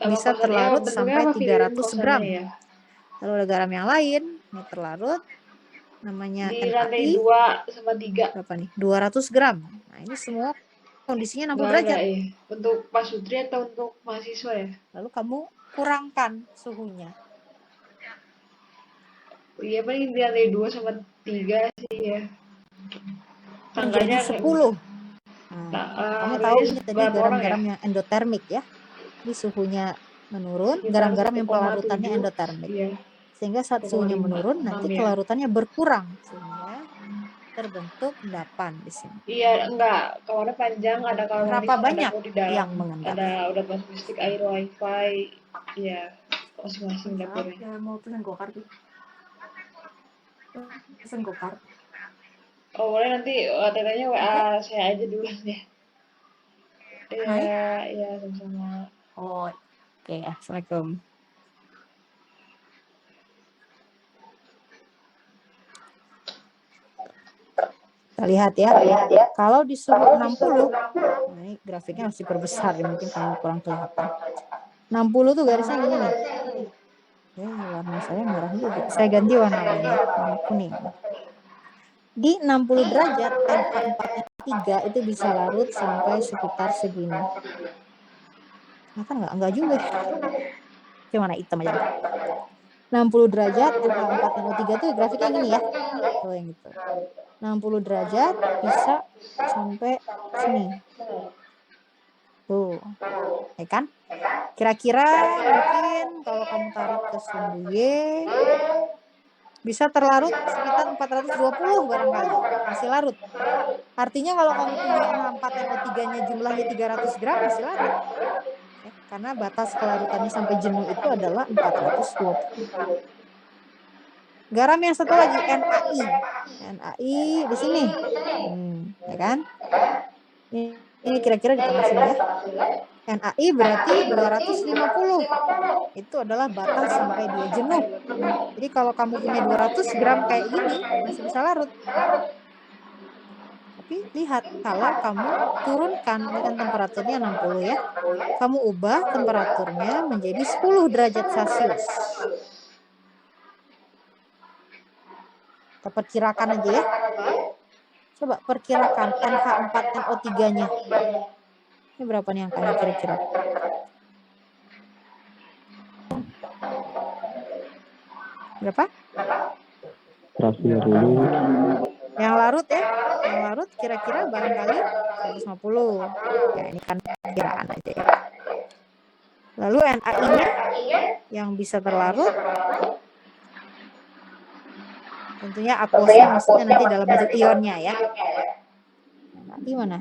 [SPEAKER 1] Bisa terlarut sampai 300 gram.
[SPEAKER 4] Ya?
[SPEAKER 1] Lalu ada garam yang lain. Ini terlarut. Namanya
[SPEAKER 4] Di lantai
[SPEAKER 1] NaI.
[SPEAKER 4] 2 sama 3.
[SPEAKER 1] Berapa nih? 200 gram. Nah ini semua kondisinya 60 derajat.
[SPEAKER 4] Ya. Untuk Pak Sutri atau untuk mahasiswa ya?
[SPEAKER 1] Lalu kamu kurangkan suhunya.
[SPEAKER 4] Iya, paling di lantai 2 sama 3 sih ya.
[SPEAKER 1] Menjadi 10. Kamu tahu ini tadi garam-garam yang endotermik ya. Ini suhunya menurun, garam-garam yang pelarutannya endotermik.
[SPEAKER 4] Iya.
[SPEAKER 1] Sehingga saat suhunya menurun, nanti kelarutannya berkurang. Sehingga terbentuk endapan di sini.
[SPEAKER 4] Iya, enggak. Kawarnya panjang, ada kalori.
[SPEAKER 1] Berapa banyak
[SPEAKER 4] di dalam,
[SPEAKER 1] yang mengendap?
[SPEAKER 4] Ada udah plastik, air, wifi. Iya, masing-masing dapurnya.
[SPEAKER 1] Mau pesan gokar tuh. pesen go-kart.
[SPEAKER 4] Oh, boleh nanti tetenya WA saya aja dulu ya. Iya, sama-sama.
[SPEAKER 1] Oh, oke. Assalamualaikum. Kita lihat ya. Kalau di suhu 60, nah ini grafiknya harus diperbesar, mungkin kamu kurang kelihatan. 60 tuh garisnya gini nih. Warna saya merah juga. Saya ganti warna lainnya, warna kuning. Di 60 derajat, NH4N3 itu bisa larut sampai sekitar segini. Nah kan enggak juga. Cuma warna hitam aja. 60 derajat, NH4NO3 tuh grafiknya gini ya. Tuh yang gitu. 60 derajat bisa sampai sini. Tuh. Ya kan? Kira-kira mungkin kalau kamu tarik ke sumbu Y bisa terlarut sekitar 420 barangkali. Masih larut. Artinya kalau kamu punya NH4NO3-nya jumlahnya 300 gram masih larut. Ya, karena batas kelarutannya sampai jenuh itu adalah 420. Garam yang satu lagi NaI. NaI di sini. Ya kan? Ini kira-kira di tengah sini ya. NaI berarti 250. Itu adalah batas sampai dia jenuh. Jadi kalau kamu punya 200 gram kayak gini masih bisa larut. Tapi lihat kalau kamu turunkan, ini kan temperaturnya 60 ya. Kamu ubah temperaturnya menjadi 10 derajat Celcius. Kita perkirakan aja ya. Coba perkirakan NH4NO3-nya. Ini berapa nih angkanya kira-kira? Berapa? Yang larut ya. Yang larut kira-kira barangkali 150. Ya ini kan perkiraan aja ya. Lalu NaI-nya yang bisa terlarut tentunya aquosnya, maksudnya nanti dalam bentuk ionnya ya. NaI mana?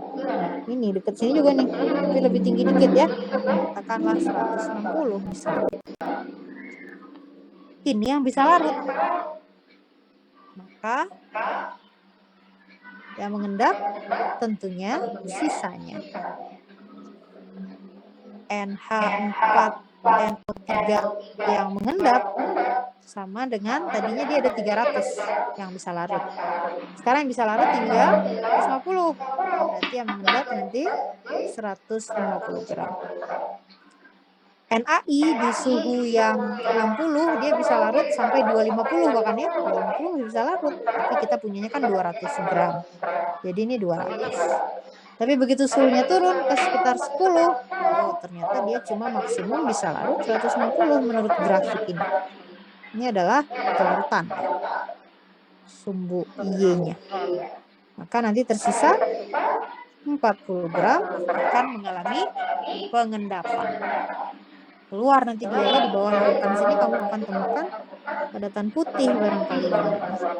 [SPEAKER 1] Ini dekat sini juga nih, tapi lebih tinggi dikit ya. Katakanlah 160 misalnya. Ini yang bisa larut. Maka yang mengendap tentunya sisanya. NH4NO3 yang mengendap sama dengan tadinya dia ada 300 yang bisa larut. Sekarang yang bisa larut tinggal 150. Berarti yang mengendap nanti 150 gram. NaI di suhu yang 60 dia bisa larut sampai 250 bahkan ya. 250 bisa larut. Tapi kita punyanya kan 200 gram. Jadi ini 200. Tapi begitu suhunya turun ke sekitar 10, oh ternyata dia cuma maksimum bisa larut 150 menurut grafik ini. Ini adalah kelarutan ya. Sumbu Y-nya. Maka nanti tersisa 40 gram akan mengalami pengendapan. Keluar nanti dia ya, di bawah larutan sini kamu akan temukan padatan putih barangkali warnanya.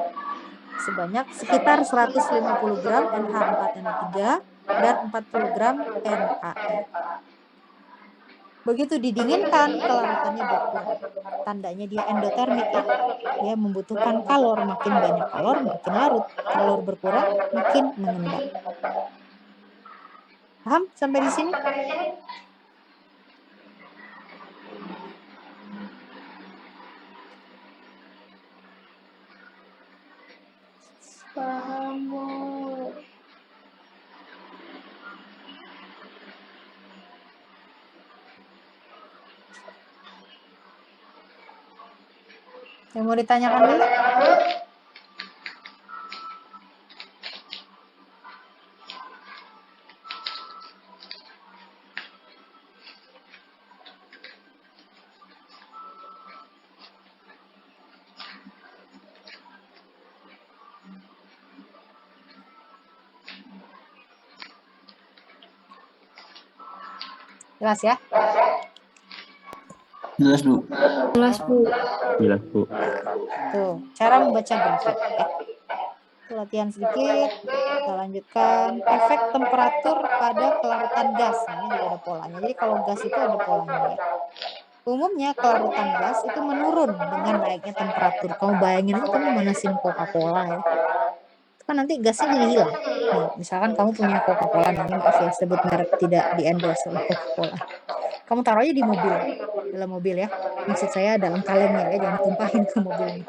[SPEAKER 1] Sebanyak sekitar 150 gram NH4NO3 dan 40 gram NaI. Begitu didinginkan, kelarutannya berkurang. Tandanya dia endotermik ya. Dia membutuhkan kalor, makin banyak kalor makin larut. Kalor berkurang makin mengendap. Paham sampai di sini?
[SPEAKER 4] Paham, Bu.
[SPEAKER 1] Yang mau ditanyakan dulu? Jelas ya?
[SPEAKER 3] Jelas, Bu.
[SPEAKER 6] Jelas, Bu.
[SPEAKER 1] Tuh, cara membaca grafik ya. Itu latihan sedikit. Kita lanjutkan. Efek temperatur pada kelarutan gas. Nah, ini juga ada polanya. Jadi kalau gas itu ada polanya ya. Umumnya kelarutan gas itu menurun dengan naiknya temperatur. Kamu bayangin aja kamu manasin Coca-Cola ya. Itu kan nanti gasnya jadi hilang. Nih, misalkan kamu punya Coca-Cola nih, maaf ya sebut merek, tidak di-endorse oleh Coca-Cola. Kamu taruh aja di mobil, dalam mobil ya. Maksud saya dalam kalengnya ya, jangan tumpahin ke mobilnya.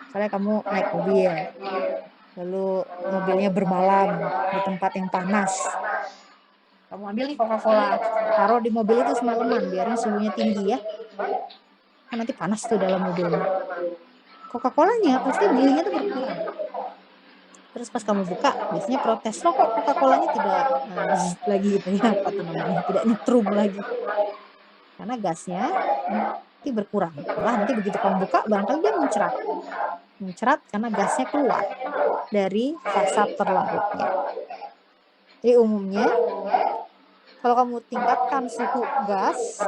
[SPEAKER 1] Misalnya kamu naik mobil, lalu mobilnya bermalam di tempat yang panas. Kamu ambil nih Coca-Cola, taruh di mobil itu semalaman, biarin suhunya tinggi ya. Kan nanti panas tuh dalam mobilnya. Coca-Colanya pasti belinya tuh berkurang. Terus pas kamu buka, biasanya protes, lo kok Coca-Colanya tidak lagi gitu ya, apa tuh namanya, tidak nyetrum lagi. Karena gasnya nanti berkurang. Malah nanti begitu kamu buka, barangkali dia mencerat karena gasnya keluar dari fasa terlarutnya. Jadi umumnya kalau kamu tingkatkan suhu gas,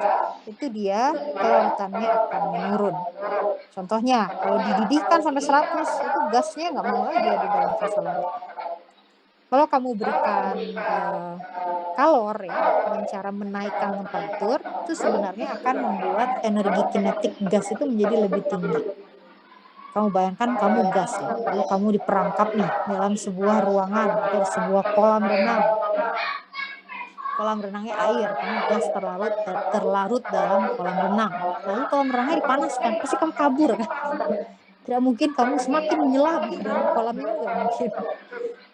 [SPEAKER 1] itu dia kelarutannya akan menurun. Contohnya, kalau dididihkan sampai 100, itu gasnya nggak mau lagi ada di dalam fasa larut. Kalau kamu berikan kalor ya, dengan cara menaikkan temperatur, itu sebenarnya akan membuat energi kinetik gas itu menjadi lebih tinggi. Kamu bayangkan kamu gas ya, lalu kamu diperangkap nih dalam sebuah ruangan atau sebuah kolam renang. Kolam renangnya air, kamu gas terlarut dalam kolam renang. Lalu kolam renangnya dipanaskan, pasti kamu kabur kan? Tidak mungkin kamu semakin menyelam dalam kolam ini, nggak mungkin.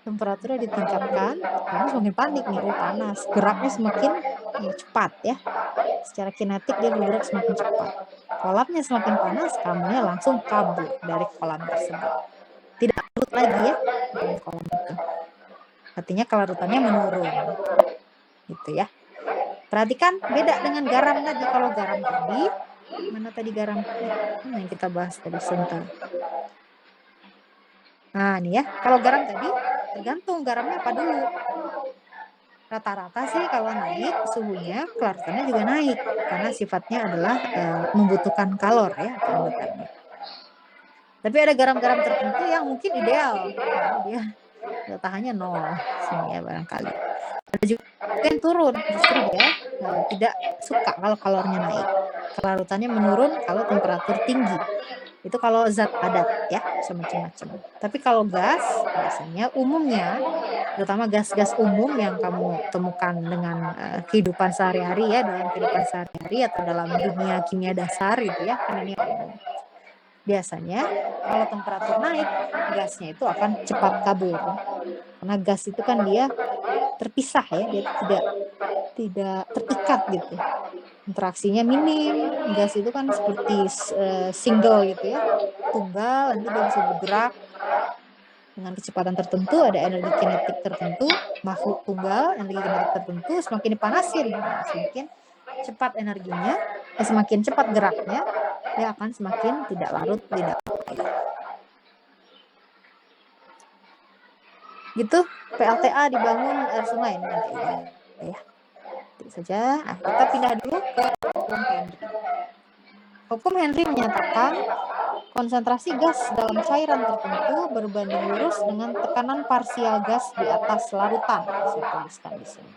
[SPEAKER 1] Temperaturnya ditingkatkan, kamu semakin panik nih, panas. Geraknya semakin cepat ya. Secara kinetik dia bergerak semakin cepat. Kolamnya semakin panas, kamunya langsung kabur dari kolam tersebut. Tidak larut lagi ya dalam kolam itu. Artinya kelarutannya menurun. Gitu ya. Perhatikan beda dengan garam tadi. Kalau garam tadi, mana tadi garam? Yang kita bahas tadi sebentar. Nah nih ya, kalau garam tadi tergantung garamnya apa dulu. Rata-rata sih kalau naik suhunya, kelarutannya juga naik karena sifatnya adalah membutuhkan kalor ya keanggotaannya. Tapi ada garam-garam tertentu yang mungkin ideal, dia tahannya 0 sini ya barangkali. Ada juga yang turun, justru dia tidak suka kalau kalornya naik. Kelarutannya menurun kalau temperatur tinggi. Itu kalau zat padat ya, macam-macam. Tapi kalau gas, biasanya umumnya, terutama gas-gas umum yang kamu temukan dengan kehidupan sehari-hari ya, dalam kehidupan sehari-hari atau dalam dunia kimia dasar gitu ya, kan ini umum. Biasanya kalau temperatur naik, gasnya itu akan cepat kabur. Karena gas itu kan dia terpisah ya, dia tidak terikat gitu. Interaksinya minim, gas itu kan seperti single gitu ya, tunggal, nanti dia bisa bergerak dengan kecepatan tertentu, ada energi kinetik tertentu, makhluk tunggal, energi kinetik tertentu, semakin dipanasin, semakin cepat energinya, semakin cepat geraknya, dia akan semakin tidak larut, tidak air. Gitu, PLTA dibangun air sungai nanti ya. Saja. Nah, kita pindah dulu ke hukum Henry. Hukum Henry menyatakan konsentrasi gas dalam cairan tertentu berbanding lurus dengan tekanan parsial gas di atas larutan. Saya tuliskan di sini.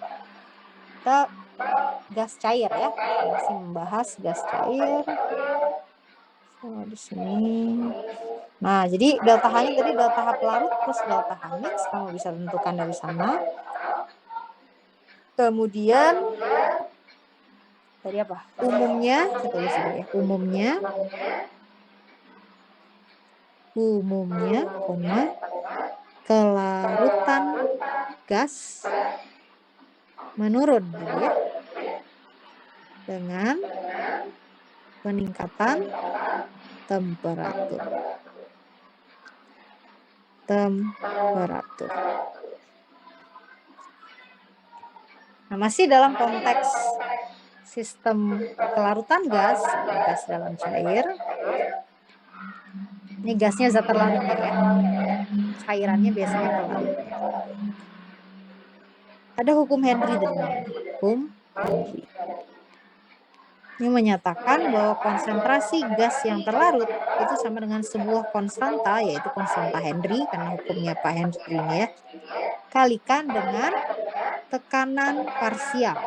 [SPEAKER 1] Kita gas cair ya, masih membahas gas cair. Di sini. Nah, jadi delta H-nya tadi delta H pelarut plus delta H mix, kamu bisa tentukan dari sana. Kemudian tadi apa? Umumnya, saya tulis dulu ya. Umumnya, kelarutan gas menurun gitu ya. Dengan peningkatan temperatur. Nah, masih dalam konteks sistem kelarutan gas dalam cair. Ini gasnya zat terlarutnya ya. Cairannya biasanya pelarutnya. Ada hukum Henry tadi. Hukum Henry. Ini menyatakan bahwa konsentrasi gas yang terlarut itu sama dengan sebuah konstanta, yaitu konstanta Henry, karena hukumnya Pak Henry ini ya, kalikan dengan tekanan parsial.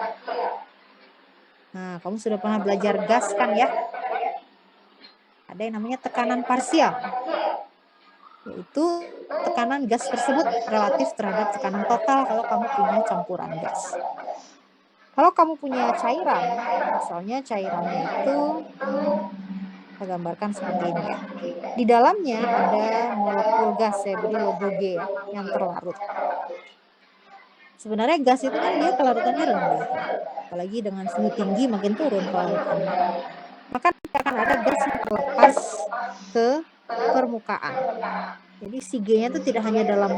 [SPEAKER 1] Nah, kamu sudah pernah belajar gas kan ya? Ada yang namanya tekanan parsial, yaitu tekanan gas tersebut relatif terhadap tekanan total kalau kamu punya campuran gas. Kalau kamu punya cairan, misalnya cairannya itu, kita gambarkan seperti ini ya. Di dalamnya ada molekul gas, saya beri logo G ya, yang terlarut. Sebenarnya gas itu kan dia kelarutannya rendah, ya. Apalagi dengan suhu tinggi makin turun kelarutannya. Maka nanti akan ada gas yang terlepas ke permukaan. Jadi si G-nya itu tidak hanya dalam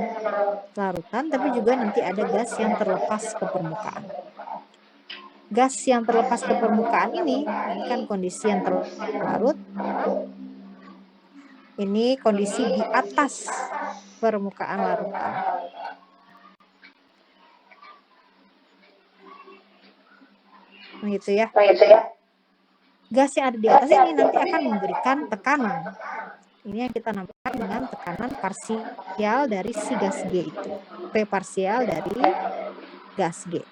[SPEAKER 1] larutan, tapi juga nanti ada gas yang terlepas ke permukaan. Gas yang terlepas ke permukaan ini kan kondisi yang terlarut. Ini kondisi di atas permukaan larutan. Begitu ya. Gas yang ada di atas ini nanti akan memberikan tekanan. Ini yang kita namakan dengan tekanan parsial dari si gas G itu. P parsial dari gas G.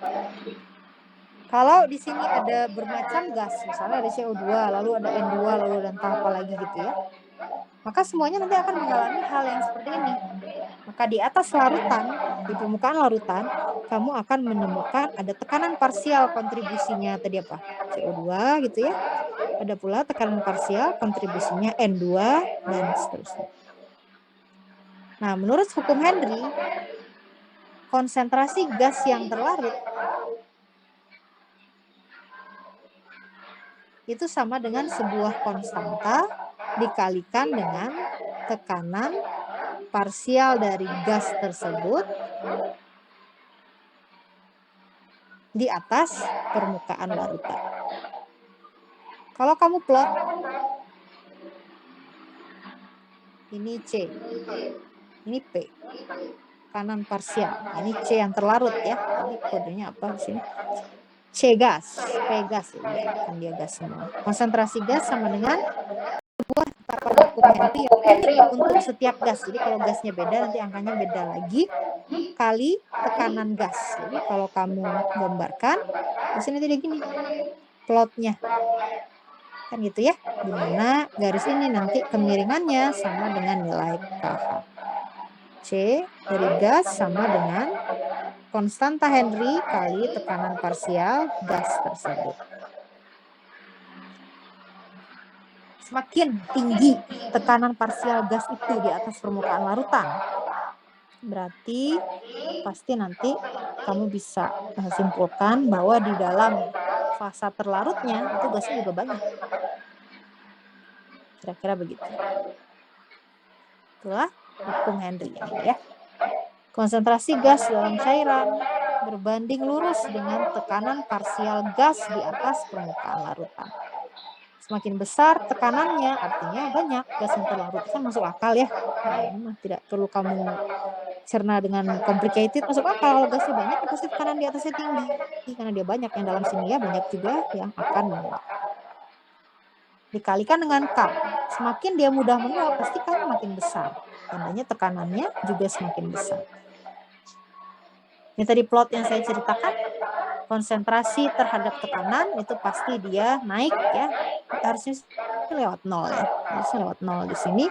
[SPEAKER 1] Kalau di sini ada bermacam gas, misalnya ada CO2, lalu ada N2, lalu ada entah apa lagi gitu ya. Maka semuanya nanti akan mengalami hal yang seperti ini. Maka di atas larutan, di permukaan larutan, kamu akan menemukan ada tekanan parsial kontribusinya tadi apa? CO2 gitu ya. Ada pula tekanan parsial kontribusinya N2 dan seterusnya. Nah, menurut hukum Henry, konsentrasi gas yang terlarut itu sama dengan sebuah konstanta dikalikan dengan tekanan parsial dari gas tersebut di atas permukaan larutan. Kalau kamu plot, ini C, ini P, tekanan parsial. Ini C yang terlarut ya. Tadi kodenya apa di sini? C gas, P gas, ya, kan dia gas semua. Konsentrasi gas sama dengan sebuah tatapan hukum Henry yang unik untuk setiap gas. Jadi kalau gasnya beda, nanti angkanya beda lagi kali tekanan gas. Jadi kalau kamu gambarkan, di sini tadi gini plotnya, kan gitu ya. Dimana garis ini nanti kemiringannya sama dengan nilai KH. C dari gas sama dengan konstanta Henry kali tekanan parsial gas tersebut. Semakin tinggi tekanan parsial gas itu di atas permukaan larutan, berarti pasti nanti kamu bisa simpulkan bahwa di dalam fasa terlarutnya itu gasnya juga banyak. Kira-kira begitu. Itulah hukum Henry ya. Konsentrasi gas dalam cairan berbanding lurus dengan tekanan parsial gas di atas permukaan larutan. Semakin besar tekanannya, artinya banyak gas yang terlarut. Kan masuk akal ya. Nah, ini mah tidak perlu kamu cerna dengan complicated, masuk akal. Kalau gasnya banyak, pasti tekanan di atasnya tinggi. Karena dia banyak yang dalam sini ya, banyak juga yang akan menguap. Dikalikan dengan K. Semakin dia mudah menguap, pasti kan makin besar. Tandanya tekanannya juga semakin besar. Ini tadi plot yang saya ceritakan, konsentrasi terhadap tekanan itu pasti dia naik ya, harusnya lewat 0 ya, harusnya lewat 0 di sini.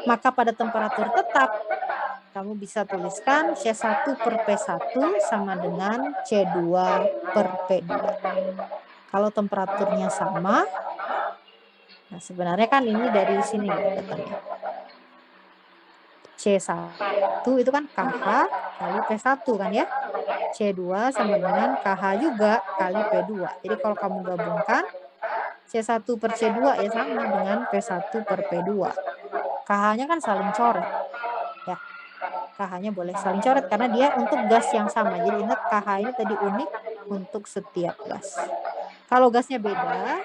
[SPEAKER 1] Maka pada temperatur tetap kamu bisa tuliskan C1 per P1 sama dengan C2 per P2. Kalau temperaturnya sama, nah sebenarnya kan ini dari sini ya datangnya. C1 itu kan KH kali P1 kan ya. C2 sama dengan KH juga kali P2. Jadi kalau kamu gabungkan C1 per C2 ya sama dengan P1 per P2. KH-nya kan saling coret. Ya. KH-nya boleh saling coret karena dia untuk gas yang sama. Jadi ingat KH ini tadi unik untuk setiap gas. Kalau gasnya beda,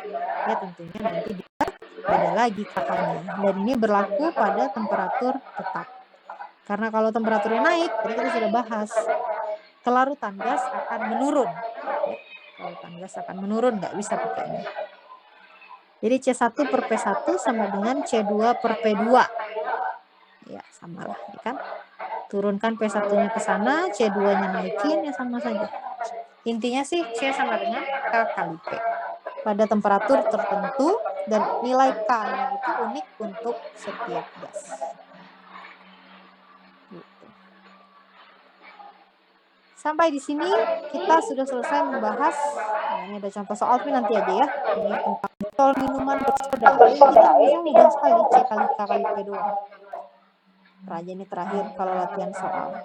[SPEAKER 1] ya tentunya nanti dia beda lagi KH-nya. Dan ini berlaku pada temperatur tetap. Karena kalau temperaturnya naik, tadi kita sudah bahas, kelarutan gas akan menurun. Ya, kelarutan gas akan menurun, nggak bisa pakai ini. Jadi C1 per P1 sama dengan C2 per P2. Ya, sama lah, ya kan? Turunkan P1-nya ke sana, C2-nya naikin, ya sama saja. Intinya sih C sama dengan K kali P. pada temperatur tertentu dan nilai K-nya itu unik untuk setiap gas. Gitu. Sampai di sini kita sudah selesai membahas. Nah, ini ada contoh soal, tapi nanti aja ya. Ini tentang botol minuman bersoda. Ini bisa mudah sekali, C kali K kali P doang. Raja ini terakhir kalau latihan soal.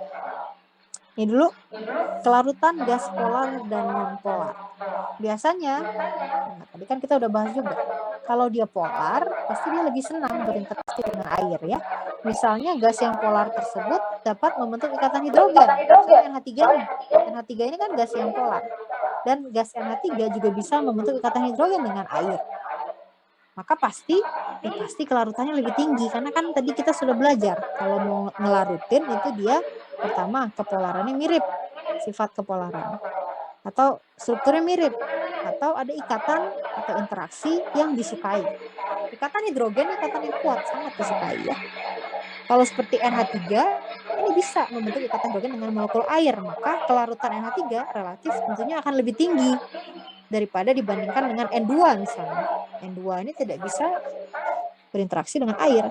[SPEAKER 1] Ini dulu, kelarutan gas polar dan non-polar. Biasanya, nah tadi kan kita udah bahas juga, kalau dia polar, pasti dia lebih senang berinteraksi dengan air ya. Misalnya gas yang polar tersebut dapat membentuk ikatan hidrogen. Misalnya NH3 nih. NH3 ini kan gas yang polar. Dan gas NH3 juga bisa membentuk ikatan hidrogen dengan air. Maka pasti kelarutannya lebih tinggi. Karena kan tadi kita sudah belajar, kalau mau ngelarutin itu dia pertama kepolarannya mirip, sifat kepolaran. Atau strukturnya mirip. Atau ada ikatan atau interaksi yang disukai. Ikatan hidrogen, ikatan yang kuat, sangat disukai ya. Kalau seperti NH3, ini bisa membentuk ikatan hidrogen dengan molekul air. Maka kelarutan NH3 relatif tentunya akan lebih tinggi daripada dibandingkan dengan N2 misalnya. N2 ini tidak bisa berinteraksi dengan air.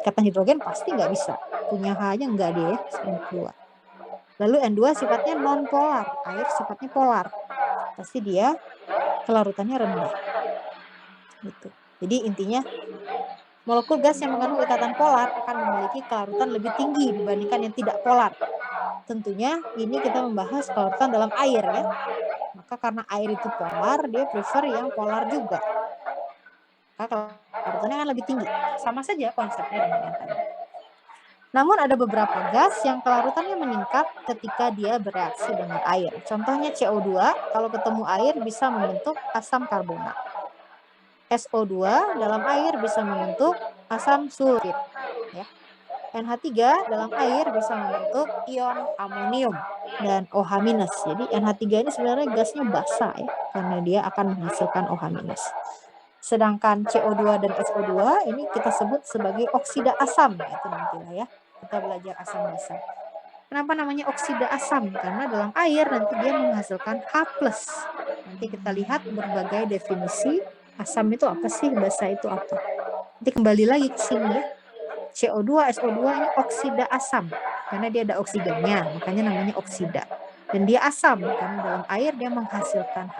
[SPEAKER 1] Ikatan hidrogen pasti nggak bisa. Punya H-nya nggak dia ya, N2. Lalu N2 sifatnya non-polar, air sifatnya polar. Pasti dia kelarutannya rendah. Gitu. Jadi intinya molekul gas yang mengandung ikatan polar akan memiliki kelarutan lebih tinggi dibandingkan yang tidak polar. Tentunya ini kita membahas kelarutan dalam air ya. Maka karena air itu polar, dia prefer yang polar juga. Maka kelarutannya akan lebih tinggi. Sama saja konsepnya dengan yang tadi. Namun ada beberapa gas yang kelarutannya meningkat ketika dia bereaksi dengan air. Contohnya CO2, kalau ketemu air bisa membentuk asam karbonat. SO2 dalam air bisa membentuk asam sulfit. Ya. NH3 dalam air bisa membentuk ion amonium dan OH-. Jadi NH3 ini sebenarnya gasnya basa ya, karena dia akan menghasilkan OH-. Sedangkan CO2 dan SO2 ini kita sebut sebagai oksida asam. Itu nantilah ya, kita belajar asam basa. Kenapa namanya oksida asam? Karena dalam air nanti dia menghasilkan H+. Nanti kita lihat berbagai definisi asam itu apa sih, basa itu apa. Nanti kembali lagi ke sini ya. CO2, SO2 ini oksida asam. Karena dia ada oksigennya, makanya namanya oksida. Dan dia asam, karena dalam air dia menghasilkan H+.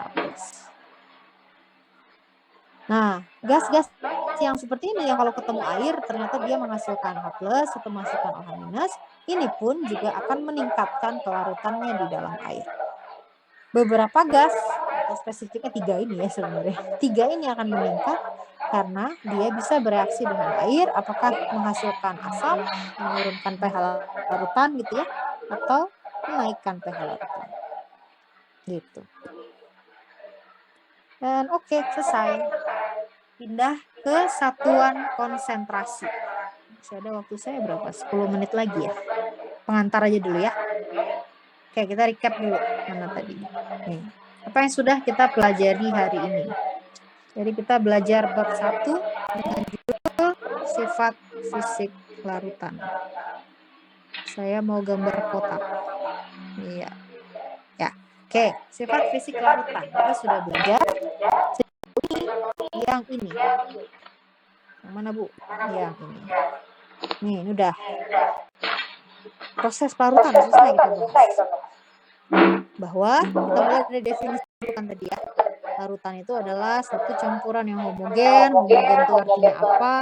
[SPEAKER 1] Nah, gas-gas yang seperti ini yang kalau ketemu air ternyata dia menghasilkan H+ atau menghasilkan OH-, ini pun juga akan meningkatkan kelarutannya di dalam air. Beberapa gas, atau spesifiknya 3 ini ya sebenarnya, 3 ini akan meningkat karena dia bisa bereaksi dengan air, apakah menghasilkan asam, menurunkan pH larutan gitu ya, atau menaikkan pH larutan. Gitu. Dan oke, selesai. Pindah ke satuan konsentrasi. Masih ada waktu saya berapa? 10 menit lagi ya. Pengantar aja dulu ya. Oke, kita recap dulu. Mana tadi? Nih. Apa yang sudah kita pelajari hari ini? Jadi kita belajar bab 1 dengan judul sifat fisik larutan. Saya mau gambar kotak. Iya. Ya. Oke, sifat fisik larutan. Kita sudah belajar yang ini. Yang mana, Bu? Yang ini. Nih, ini udah. Proses pelarutan selesai kita bahas. Bahwa kita mulai dari definisi larutan tadi ya. Larutan itu adalah satu campuran yang homogen. Homogen itu artinya apa?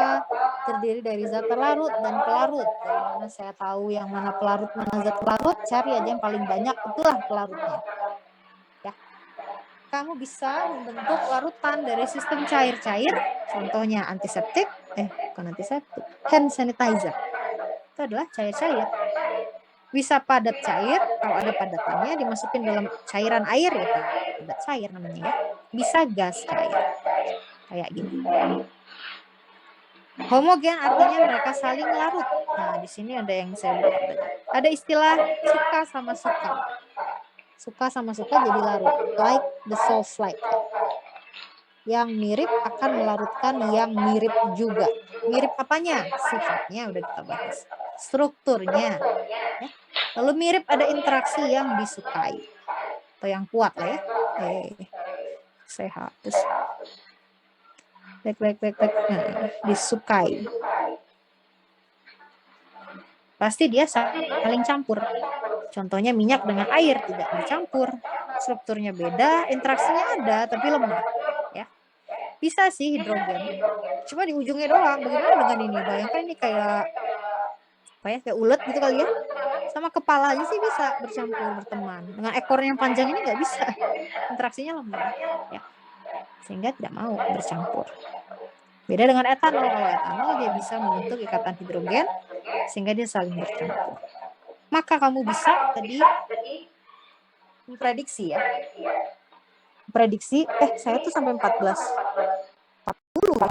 [SPEAKER 1] Terdiri dari zat terlarut dan pelarut. Dari mana saya tahu yang mana pelarut, mana zat pelarut? Cari aja yang paling banyak, itulah pelarutnya. Ya. Kamu bisa membentuk larutan dari sistem cair-cair, contohnya antiseptik, bukan antiseptik, hand sanitizer. Itu adalah cair-cair. Bisa padat cair, kalau ada padatannya dimasukin dalam cairan air ya, padat cair namanya ya. Bisa gas cair, kayak gini. Homogen artinya mereka saling larut. Nah, di sini ada yang saya buka tadi. Ada istilah suka sama suka. Suka sama suka jadi larut, like the soul slide. Yang mirip akan melarutkan yang mirip juga. Mirip apanya? Sifatnya udah kita bahas. Strukturnya. Ya. Lalu mirip ada interaksi yang disukai. Atau yang kuat lah ya. saya hapus. Baik. Nah, disukai. Pasti dia saling campur. Contohnya minyak dengan air tidak bercampur. Strukturnya beda, interaksinya ada tapi lemah. Ya. Bisa sih hidrogen. Cuma di ujungnya doang. Bagaimana dengan ini? Bayangkan ini kayak kayak ulet gitu kali ya. Sama kepala aja sih bisa bercampur, berteman. Dengan ekor yang panjang ini nggak bisa. Interaksinya lemah. Ya. Sehingga tidak mau bercampur. Beda dengan etanol. Kalau etanol dia bisa membentuk ikatan hidrogen sehingga dia saling bercampur. Maka kamu bisa tadi memprediksi ya. Prediksi, saya tuh sampai 14. 40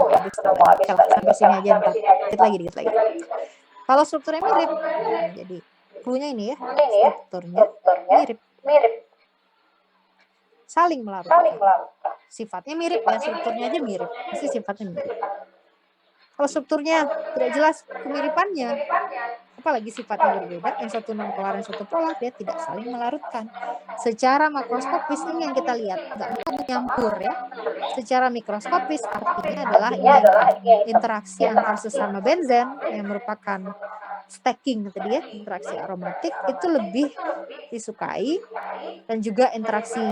[SPEAKER 1] ya. Sampai sini aja ntar. Dikit lagi. Kalau strukturnya mirip, jadi cluenya ini ya, strukturnya mirip. Saling melarutkan. Sifatnya mirip ya, strukturnya aja mirip. Pasti sifatnya mirip. Kalau strukturnya tidak jelas kemiripannya, apalagi sifatnya berbeda, yang satu non polar, yang satu polar, dia tidak saling melarutkan. Secara makroskopis ini yang kita lihat, nggak mau menyampur ya. Secara mikroskopis artinya adalah ini interaksi antar sesama benzen yang merupakan stacking tadi ya, interaksi aromatik itu lebih disukai, dan juga interaksi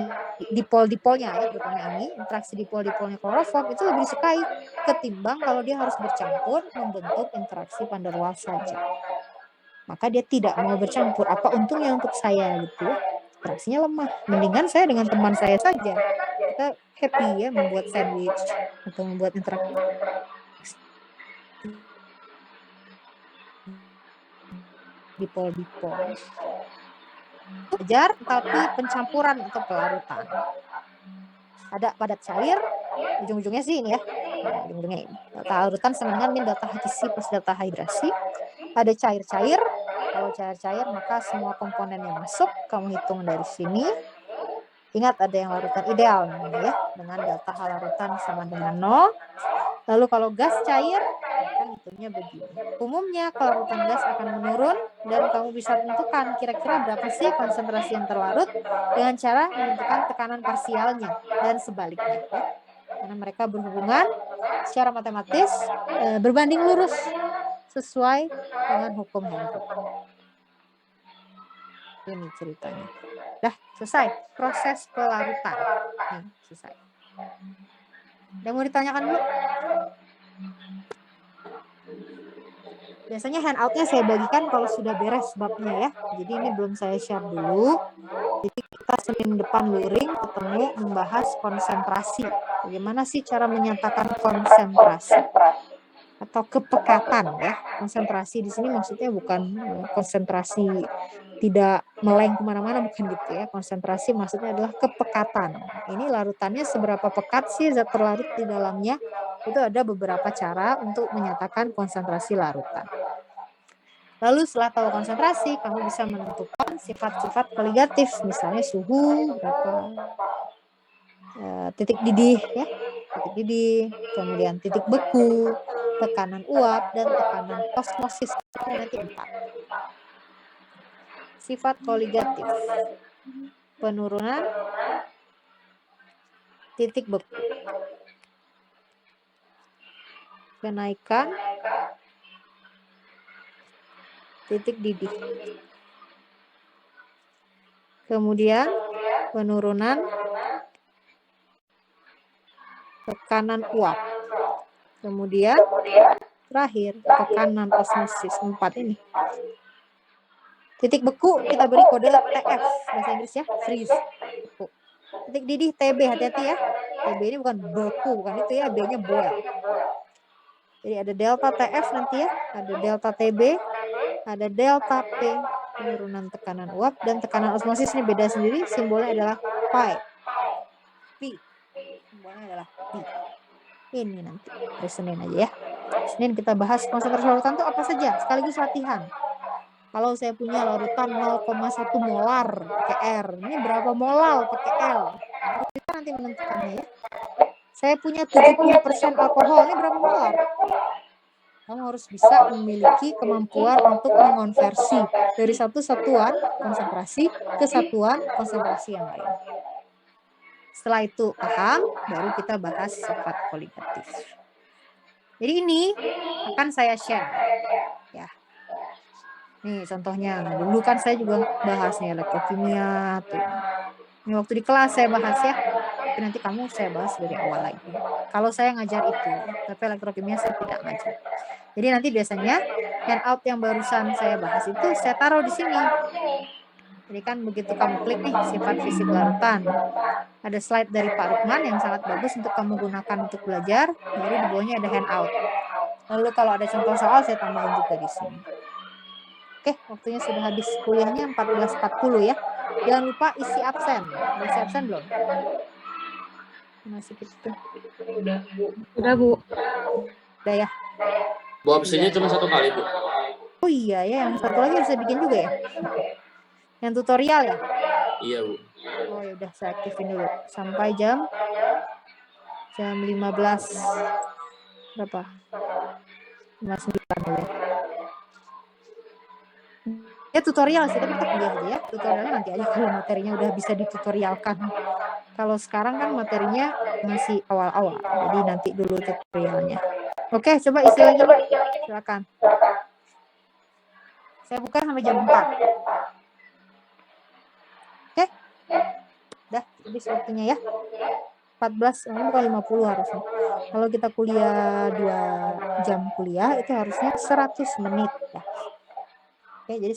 [SPEAKER 1] dipol-dipolnya ya, terutama ini interaksi dipol-dipolnya kloroform itu lebih disukai ketimbang kalau dia harus bercampur membentuk interaksi van der Waals saja. Maka dia tidak mau bercampur. Apa untungnya untuk saya gitu ya? Interaksinya lemah. Mendingan saya dengan teman saya saja. Kita happy ya membuat sandwich atau membuat interaksi dipol-dipol. Belajar tapi pencampuran atau pelarutan. Ada padat cair, ujung-ujungnya sih ini ya. Ujung-ujungnya ini. Delta larutan sama dengan min delta HCC plus delta hidrasi. Ada cair-cair. Kalau cair-cair maka semua komponennya masuk. Kamu hitung dari sini. Ingat ada yang larutan ideal namanya ya. Dengan delta H larutan sama dengan 0. Lalu kalau gas cair, maka hitungnya begini. Umumnya kelarutan gas akan menurun dan kamu bisa tentukan kira-kira berapa sih konsentrasi yang terlarut dengan cara menentukan tekanan parsialnya dan sebaliknya. Ya. Karena mereka berhubungan secara matematis berbanding lurus sesuai dengan hukum Henry. Ini ceritanya. Dah selesai proses pelarutan. Nih, selesai. Ada mau ditanyakan dulu? Biasanya handout-nya saya bagikan kalau sudah beres babnya ya. Jadi ini belum saya share dulu. Jadi kita Senin depan luring ketemu membahas konsentrasi. Bagaimana sih cara menyatakan konsentrasi atau kepekatan ya. Konsentrasi di sini maksudnya bukan konsentrasi tidak meleng kemana-mana, bukan gitu ya. Konsentrasi maksudnya adalah kepekatan. Ini larutannya seberapa pekat sih zat terlarut di dalamnya. Itu ada beberapa cara untuk menyatakan konsentrasi larutan. Lalu setelah tahu konsentrasi, kamu bisa menentukan sifat-sifat koligatif, misalnya suhu, berapa titik didih, ya, titik didih, kemudian titik beku, tekanan uap, dan tekanan osmosis. Nanti 4. Sifat koligatif, penurunan, titik beku, kenaikan, titik didih, kemudian penurunan, tekanan uap, kemudian terakhir tekanan osmosis. 4 ini. Titik beku kita beri kode TF bahasa Inggris ya, freeze. Beku. Titik didih TB, hati-hati ya. TB ini bukan beku, bukan itu ya, B-nya boil. Jadi ada delta TF nanti ya, ada delta TB, ada delta P, penurunan tekanan uap, dan tekanan osmosis ini beda sendiri, simbolnya adalah P. Simbolnya adalah P. Ini nanti hari Senin aja ya. Senin kita bahas konsentrasi larutan itu apa saja, sekaligus latihan. Kalau saya punya larutan 0,1 molar pakai R, ini berapa molal pakai L? Kita nanti menentukannya ya. Saya punya 70% alkohol, ini berapa molar? Kamu harus bisa memiliki kemampuan untuk mengonversi dari satu satuan konsentrasi ke satuan konsentrasi yang lain. Setelah itu paham, baru kita bahas sifat koligatif. Jadi ini akan saya share ya. Nih contohnya, dulu kan saya juga bahas nih elektrokimia tuh. Ini waktu di kelas saya bahas ya. Tapi nanti kamu saya bahas dari awal lagi. Kalau saya ngajar itu, tapi elektrokimia saya tidak ngajar. Jadi nanti biasanya handout yang barusan saya bahas itu saya taruh di sini. Jadi kan begitu kamu klik nih sifat fisik larutan, ada slide dari Pak Rukman yang sangat bagus untuk kamu gunakan untuk belajar. Baru di bawahnya ada handout. Lalu kalau ada contoh soal saya tambahin juga di sini. Oke, waktunya sudah habis. Kuliahnya 14.40 ya. Jangan lupa isi absen. Udah isi absen belum? Masih gitu.
[SPEAKER 4] Udah, Bu.
[SPEAKER 6] Udah, Bu.
[SPEAKER 1] Udah ya.
[SPEAKER 5] Bu, absennya cuma 1 kali, Bu.
[SPEAKER 1] Oh iya ya, yang satu lagi harus saya bikin juga ya. Yang tutorial ya?
[SPEAKER 5] Iya, Bu.
[SPEAKER 1] Oh ya udah saya aktifin dulu sampai jam 15 berapa? 59 dulu. Ya tutorial sih, tapi kita kuliah aja ya. Tutorialnya nanti aja kalau materinya udah bisa ditutorialkan. Kalau sekarang kan materinya masih awal-awal, jadi nanti dulu tutorialnya. Oke, coba isi lagi, Pak. Silakan. Saya buka sampai jam 4. Oke? Udah, habis waktunya ya. 14, ini bukan 50 harusnya. Kalau kita kuliah 2 jam kuliah, itu harusnya 100 menit. Ya. Oke, jadi